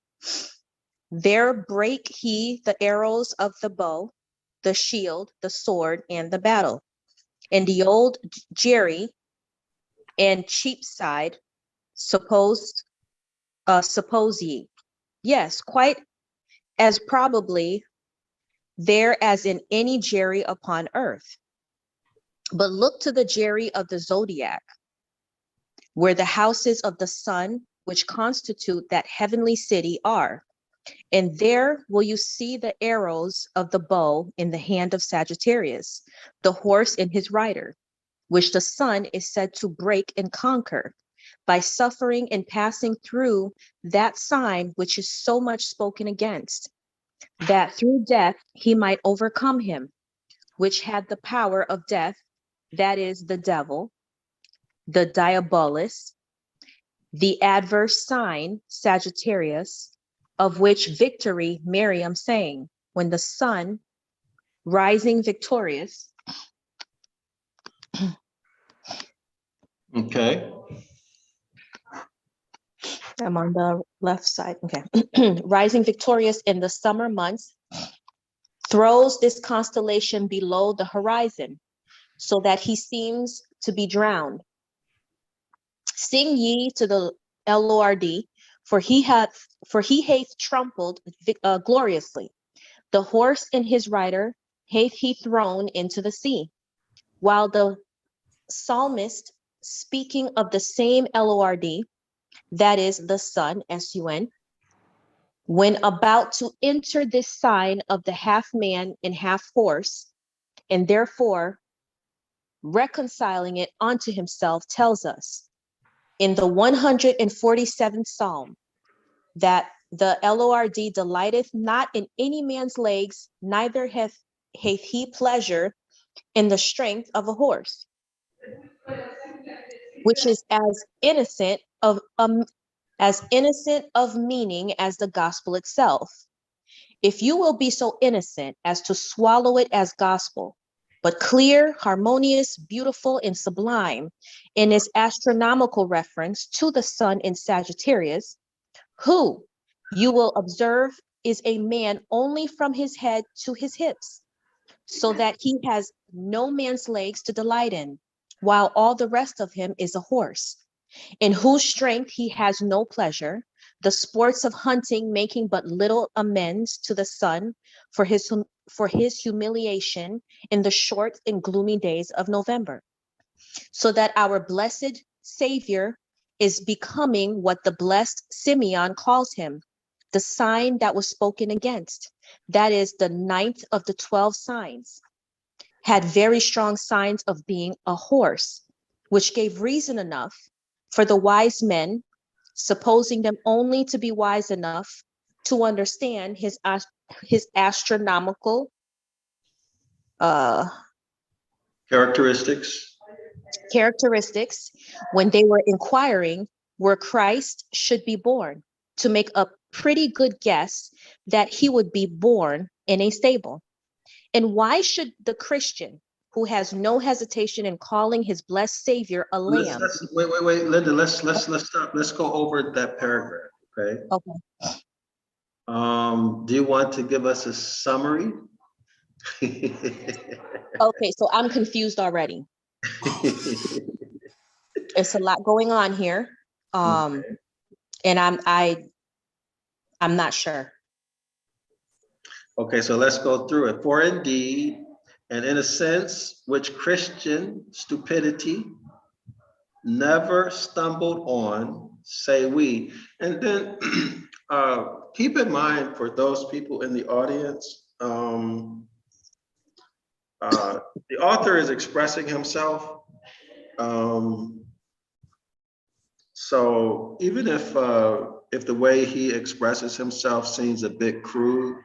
There brake he the arrows of the bow, the shield, the sword, and the battle. In the old Jerry and Cheapside, suppose ye. Yes, quite as probably there as in any Jerry upon earth. But look to the Jerry of the Zodiac, where the houses of the sun, which constitute that heavenly city, are. And there will you see the arrows of the bow in the hand of Sagittarius, the horse in his rider, which the sun is said to break and conquer by suffering and passing through that sign which is so much spoken against, that through death he might overcome him, which had the power of death, that is the devil, the diabolus, the adverse sign, Sagittarius, of which victory Miriam sang, when the sun, rising victorious. Okay. I'm on the left side, okay. Rising victorious in the summer months, throws this constellation below the horizon, so that he seems to be drowned. Sing ye to the Lord, for he hath trampled gloriously. The horse and his rider hath he thrown into the sea. While the psalmist, speaking of the same Lord, that is the sun, S-U-N, when about to enter this sign of the half man and half horse, and therefore reconciling it unto himself, tells us in the 147th Psalm that the Lord delighteth not in any man's legs, neither hath he pleasure in the strength of a horse, which is as innocent of meaning as the gospel itself. If you will be so innocent as to swallow it as gospel, but clear, harmonious, beautiful, and sublime in its astronomical reference to the sun in Sagittarius, who, you will observe, is a man only from his head to his hips, so that he has no man's legs to delight in, while all the rest of him is a horse, in whose strength he has no pleasure, the sports of hunting making but little amends to the sun for his humiliation in the short and gloomy days of November, so that our blessed Savior is becoming what the blessed Simeon calls him, the sign that was spoken against, that is the 9th of the 12 signs, had very strong signs of being a horse, which gave reason enough for the wise men, supposing them only to be wise enough to understand his astronomical Characteristics. when they were inquiring where Christ should be born, to make a pretty good guess that he would be born in a stable. And why should the Christian, who has no hesitation in calling his blessed Savior a lamb? Wait, Linda. Let's stop. Let's go over that paragraph. Okay. Okay. Do you want to give us a summary? Okay, so I'm confused already. It's a lot going on here. And I'm not sure. Okay, so let's go through it. For indeed, and in a sense, which Christian stupidity never stumbled on, say we. And then keep in mind for those people in the audience, the author is expressing himself. So even if the way he expresses himself seems a bit crude,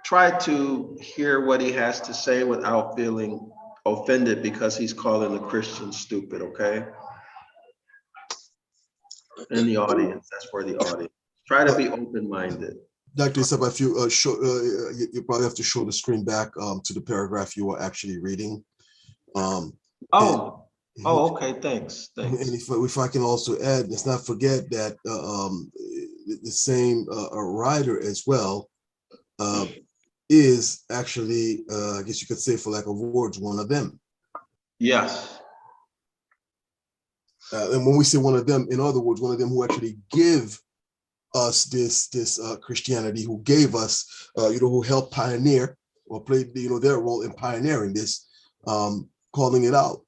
try to hear what he has to say without feeling offended because he's calling the Christians stupid, okay? In the audience, that's for the audience. Try to be open-minded. Dr. Isab, if you you probably have to show the screen back to the paragraph you were actually reading. Okay, thanks. And if I can also add, let's not forget that the same writer as well is actually, I guess you could say, for lack of words, one of them. Yes. And when we say one of them, in other words, one of them who actually give us this Christianity, who gave us, who helped pioneer or played, their role in pioneering this, calling it out.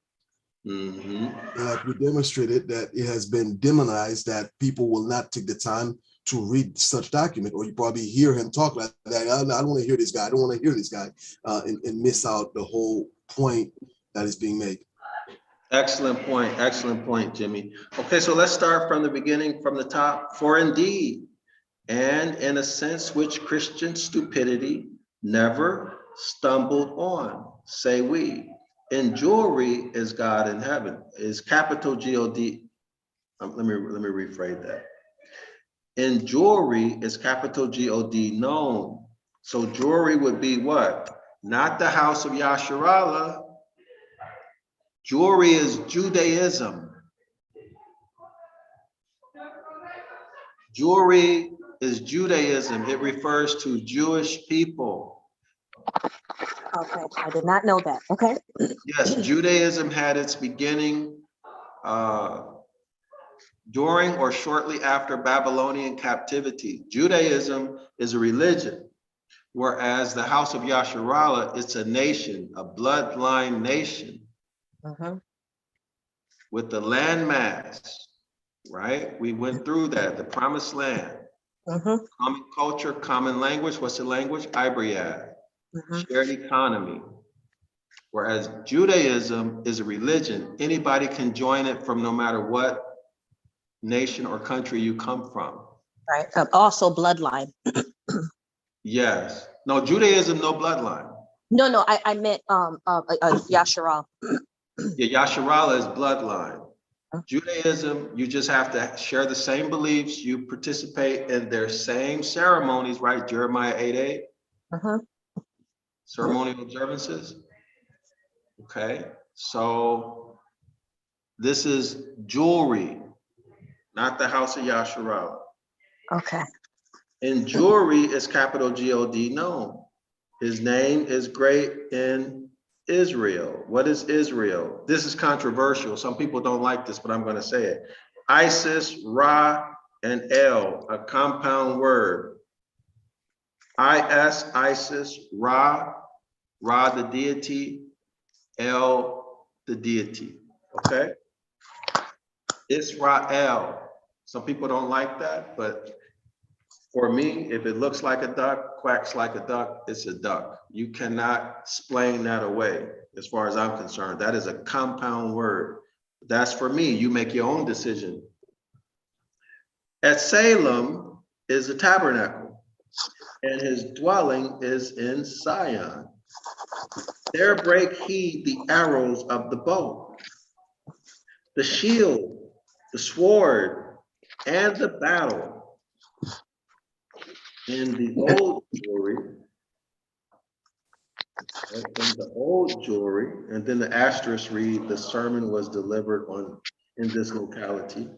Mm-hmm. And like we demonstrated that it has been demonized, that people will not take the time to read such document, or you probably hear him talk like that. I don't want to hear this guy. I don't want to hear this guy, and miss out the whole point that is being made. Excellent point, Jimmy. Okay, so let's start from the beginning, from the top. For indeed, and in a sense which Christian stupidity never stumbled on, say we. In jewelry is God in heaven, is capital G-O-D. Let me rephrase that. In jewelry is capital G-O-D known. So jewelry would be what? Not the house of Yasharallah. Jewelry is Judaism. Jewelry is Judaism. It refers to Jewish people. Okay, I did not know that. Okay. Yes, Judaism had its beginning during or shortly after Babylonian captivity. Judaism is a religion, whereas the house of Yasharallah, it's a nation, a bloodline nation with the landmass, right? We went through that, the promised land. Common culture, common language. What's the language? Ibaryath. Shared economy. Whereas Judaism is a religion. Anybody can join it from no matter what nation or country you come from. Right. Also bloodline. Yes. No, Judaism, no bloodline. No, I meant Yasharal. Yeah, Yasharallah is bloodline. Judaism, you just have to share the same beliefs. You participate in their same ceremonies, right? Jeremiah 8:8. Ceremonial observances. Okay, so this is jewelry, not the house of Yasharallah. Okay. In jewelry is capital G-O-D known. His name is great in Israel. What is Israel? This is controversial. Some people don't like this, but I'm going to say it. Isis, Ra, and El, a compound word. I-S, Isis, Ra the deity, El, the deity. Okay? Israel. Some people don't like that, but for me, if it looks like a duck, quacks like a duck, it's a duck. You cannot explain that away as far as I'm concerned. That is a compound word. That's for me. You make your own decision. At Salem is a tabernacle, and his dwelling is in Zion. There break he the arrows of the bow, the shield, the sword, and the battle. In the old jewelry, and then the asterisk read, the sermon was delivered in this locality.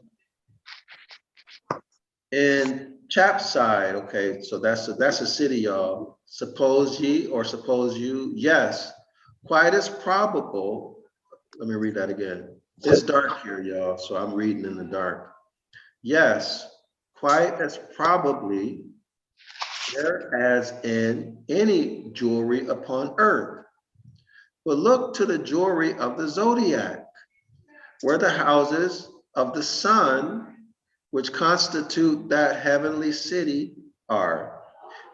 In Chapside, okay, so that's a city, y'all. Suppose ye or suppose you, yes, quite as probable. Let me read that again. It's dark here, y'all, so I'm reading in the dark. Yes, quite as probably there as in any jewelry upon earth. But look to the jewelry of the Zodiac, where the houses of the sun, which constitute that heavenly city, are.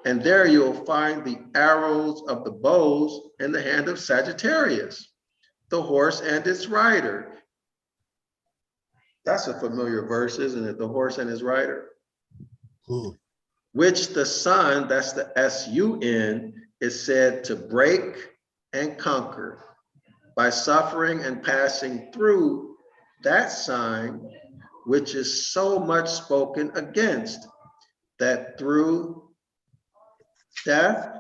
And there you'll find the arrows of the bows in the hand of Sagittarius, the horse and its rider. That's a familiar verse, isn't it? The horse and his rider. Which the sun, that's the S-U-N, is said to break and conquer by suffering and passing through that sign, which is so much spoken against, that through death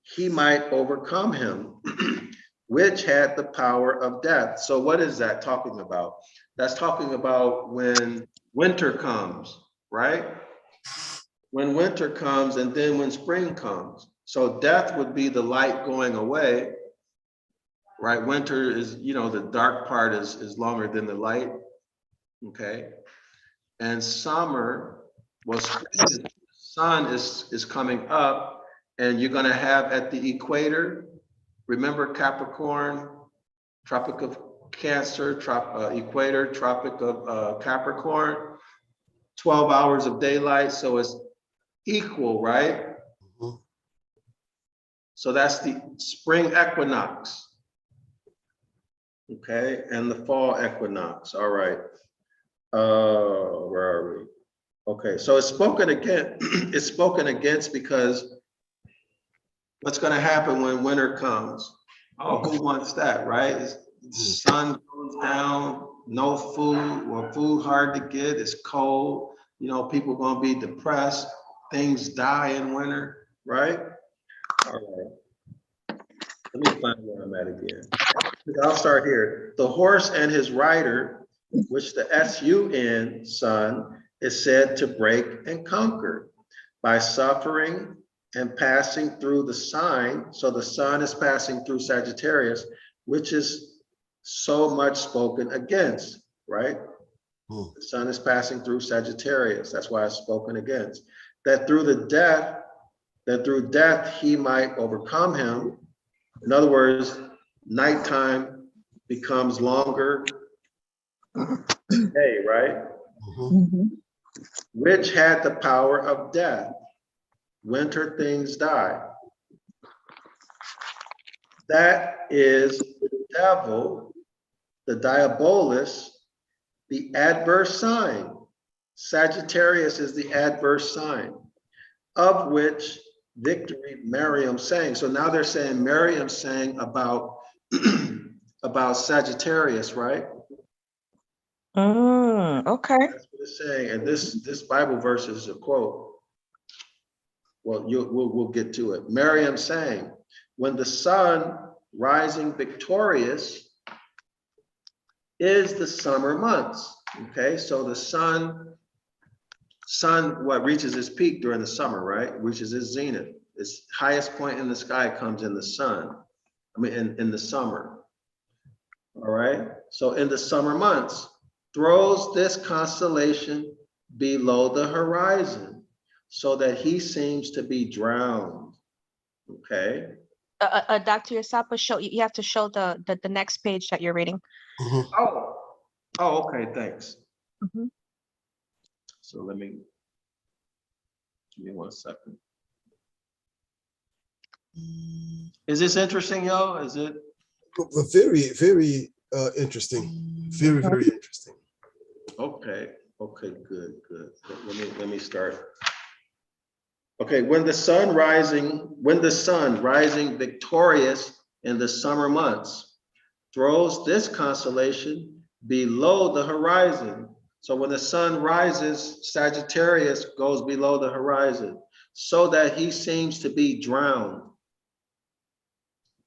he might overcome him, which had the power of death. So what is that talking about? That's talking about when winter comes, right? When winter comes and then when spring comes. So death would be the light going away, right? Winter is, the dark part is longer than the light, okay? And summer, well, spring, the sun is coming up, and you're gonna have at the equator, remember Capricorn, Tropic of Cancer, equator, Tropic of Capricorn, 12 hours of daylight, so it's equal, right? So that's the spring equinox, okay, and the fall equinox. All right. Where are we? Okay, so it's spoken against. It's spoken against because What's going to happen when winter comes? Oh, who wants that, right? The sun goes down, no food, or food hard to get, it's cold. You know, people are going to be depressed. Things die in winter, right? All right. Let me find where I'm at again. I'll start here. The horse and his rider, which the sun, sun, is said to break and conquer by suffering and passing through the sign. So the sun is passing through Sagittarius, which is so much spoken against, right? The sun is passing through Sagittarius. That's why it's spoken against. That through death he might overcome him. In other words, nighttime becomes longer than day, right? Which had the power of death. Winter things die. That is the devil, the diabolus, the adverse sign. Sagittarius is the adverse sign, of which victory Miriam sang. So now they're saying Miriam sang about about Sagittarius, right? Okay. That's what it's saying. And this Bible verse is a quote. Well, we'll get to it. Miriam sang, when the sun rising victorious is the summer months. Okay, so the sun what reaches its peak during the summer, right? Reaches its zenith. Its highest point in the sky comes in the sun. I mean, in the summer. All right. So in the summer months, throws this constellation below the horizon, so that he seems to be drowned. Okay. Dr. Yasapa, you have to show the next page that you're reading. Oh, okay, thanks. So give me 1 second. Is this interesting, y'all? Is it? Very, very interesting. Very, very interesting. Okay, good. Let me start. Okay, when the sun rising victorious in the summer months, throws this constellation below the horizon. So when the sun rises, Sagittarius goes below the horizon, so that he seems to be drowned.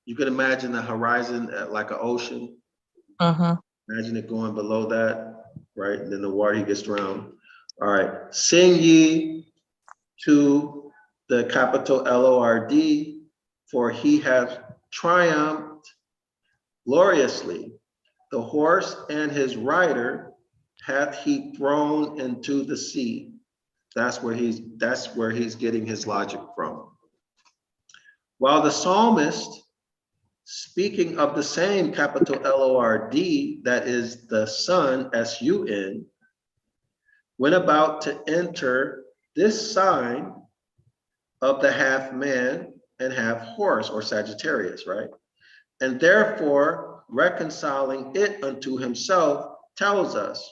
You can imagine the horizon like an ocean. Imagine it going below that, right? And then the water, he gets drowned. All right, sing ye to the capital Lord, for he hath triumphed gloriously. The horse and his rider hath he thrown into the sea. That's where he's getting his logic from. While the psalmist, speaking of the same capital Lord, that is the sun, sun, went about to enter this sign of the half man and half horse, or Sagittarius, right? And therefore reconciling it unto himself, tells us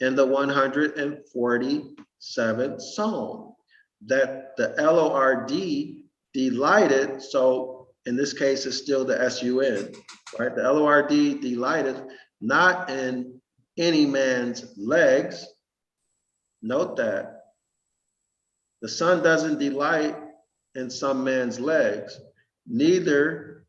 in the 147th Psalm that the Lord delighted, so in this case it's still the sun, right? The Lord delighted not in any man's legs. Note that. The sun doesn't delight in some man's legs, neither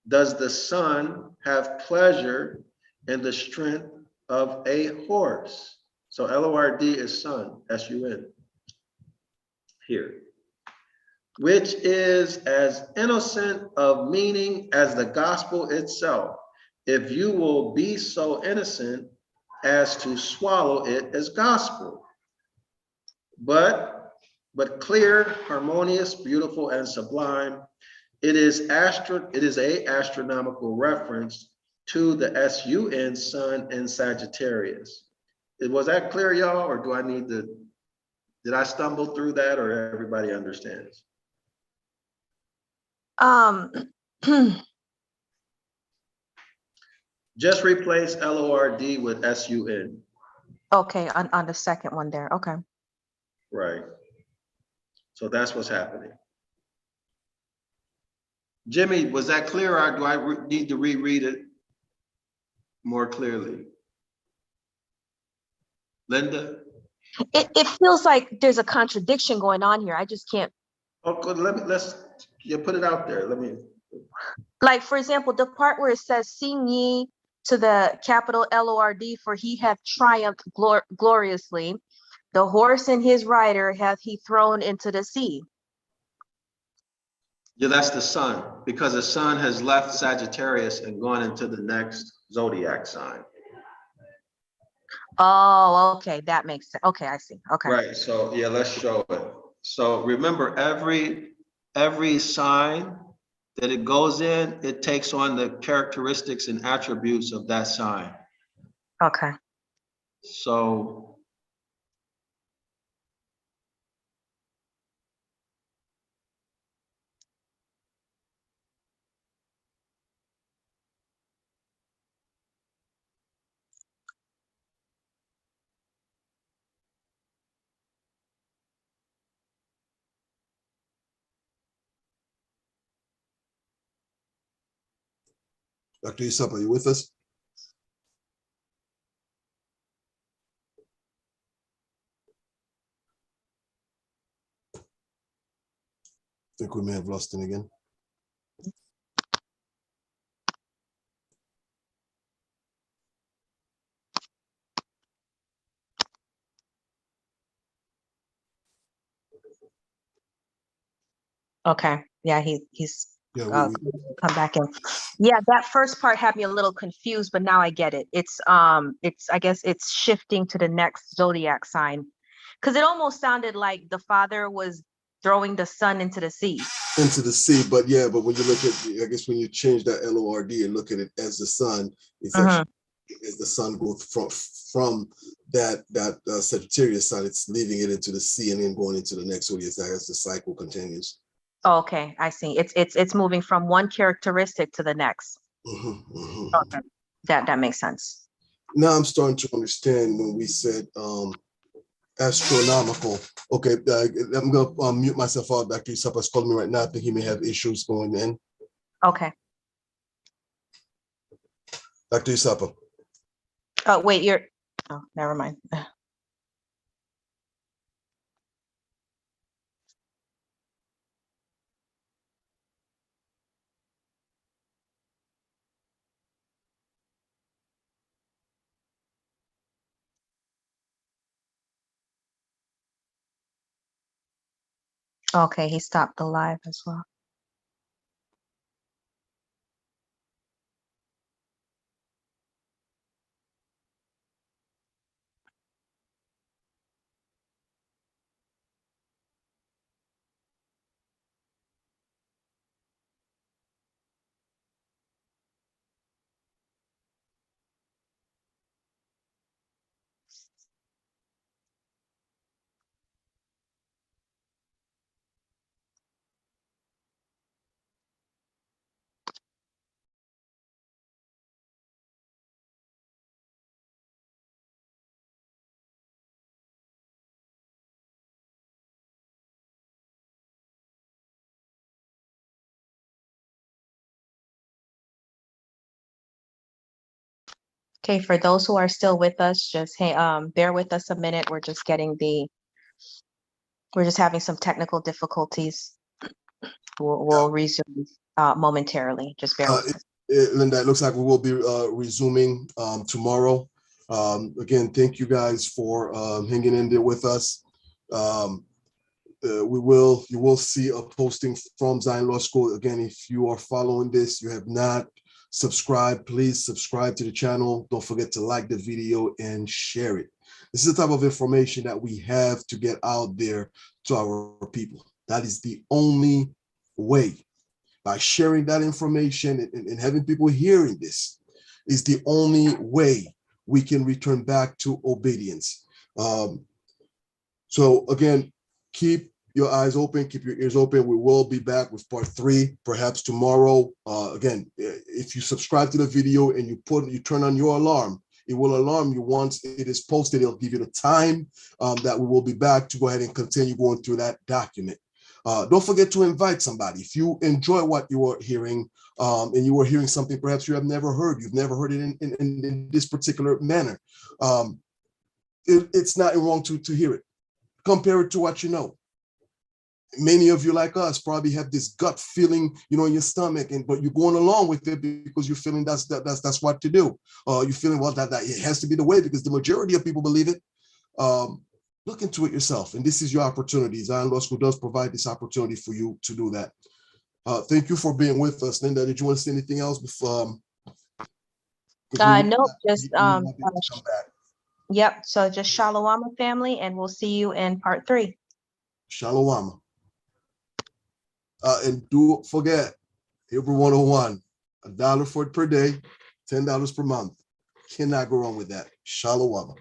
does the sun have pleasure in the strength of a horse. So Lord is sun, sun, here, which is as innocent of meaning as the gospel itself, if you will be so innocent as to swallow it as gospel. But clear, harmonious, beautiful, and sublime. It is a astronomical reference to the sun, sun in Sagittarius. Was that clear, y'all, or do I need to? Did I stumble through that, or everybody understands? Just replace Lord with sun. Okay, on the second one there. Okay. Right. So that's what's happening. Jimmy, was that clear, or do I need to reread it more clearly? Linda? It feels like there's a contradiction going on here. I just can't. Oh, good. Let's put it out there. Like, for example, the part where it says, "Sing ye to the capital Lord, for he hath triumphed gloriously. The horse and his rider hath he thrown into the sea." Yeah, that's the sun, because the sun has left Sagittarius and gone into the next zodiac sign. Oh, okay, that makes sense. Okay, I see. Okay. Right. So yeah, let's show it. So remember, every sign that it goes in, it takes on the characteristics and attributes of that sign. Okay. So Dr. Isap, are you with us? I think we may have lost him again. Okay. Yeah, he's Yeah, come back in. Yeah, that first part had me a little confused, but now I get it. It's I guess it's shifting to the next zodiac sign, because it almost sounded like the father was throwing the sun into the sea. into the sea, but when you look at, I guess when you change that LORD and look at it as the sun, it's actually as the sun goes from that Sagittarius sign, it's leaving it into the sea and then going into the next zodiac sign as the cycle continues. Okay, I see. It's moving from one characteristic to the next. Okay, that makes sense. Now I'm starting to understand when we said astronomical. Okay, I'm gonna mute myself out. Dr. Isap is calling me right now. I think he may have issues going in. Okay. Dr. Isap. Oh, wait, oh, never mind. Okay, he stopped the live as well. Okay, for those who are still with us, just bear with us a minute. We're just having some technical difficulties. We'll resume momentarily. Just bear with us. Linda, it looks like we will be resuming tomorrow. Again, thank you guys for hanging in there with us. You will see a posting from Zion Law School. Again, if you are following this, you have not subscribed, please subscribe to the channel. Don't forget to like the video and share it. This is the type of information that we have to get out there to our people. That is the only way. By sharing that information and having people hearing this is the only way we can return back to obedience. So again, keep your eyes open, keep your ears open. We will be back with part 3, perhaps tomorrow. Again, if you subscribe to the video and you turn on your alarm, it will alarm you once it is posted. It'll give you the time that we will be back to go ahead and continue going through that document. Don't forget to invite somebody. If you enjoy what you are hearing, and you are hearing something perhaps you have never heard, you've never heard it in this particular manner, it's not wrong to hear it. Compare it to what you know. Many of you, like us, probably have this gut feeling, in your stomach, but you're going along with it because you're feeling that's what to do. You're feeling, well, that it has to be the way because the majority of people believe it. Look into it yourself, and this is your opportunity. Zion Law School does provide this opportunity for you to do that. Thank you for being with us, Linda. Did you want to say anything else before? No, just come back. yep. So just Shalom, family, and we'll see you in part 3. Shalom. And don't forget, Hebrew 101, $1 for it per day, $10 per month. Cannot go wrong with that. Shalom.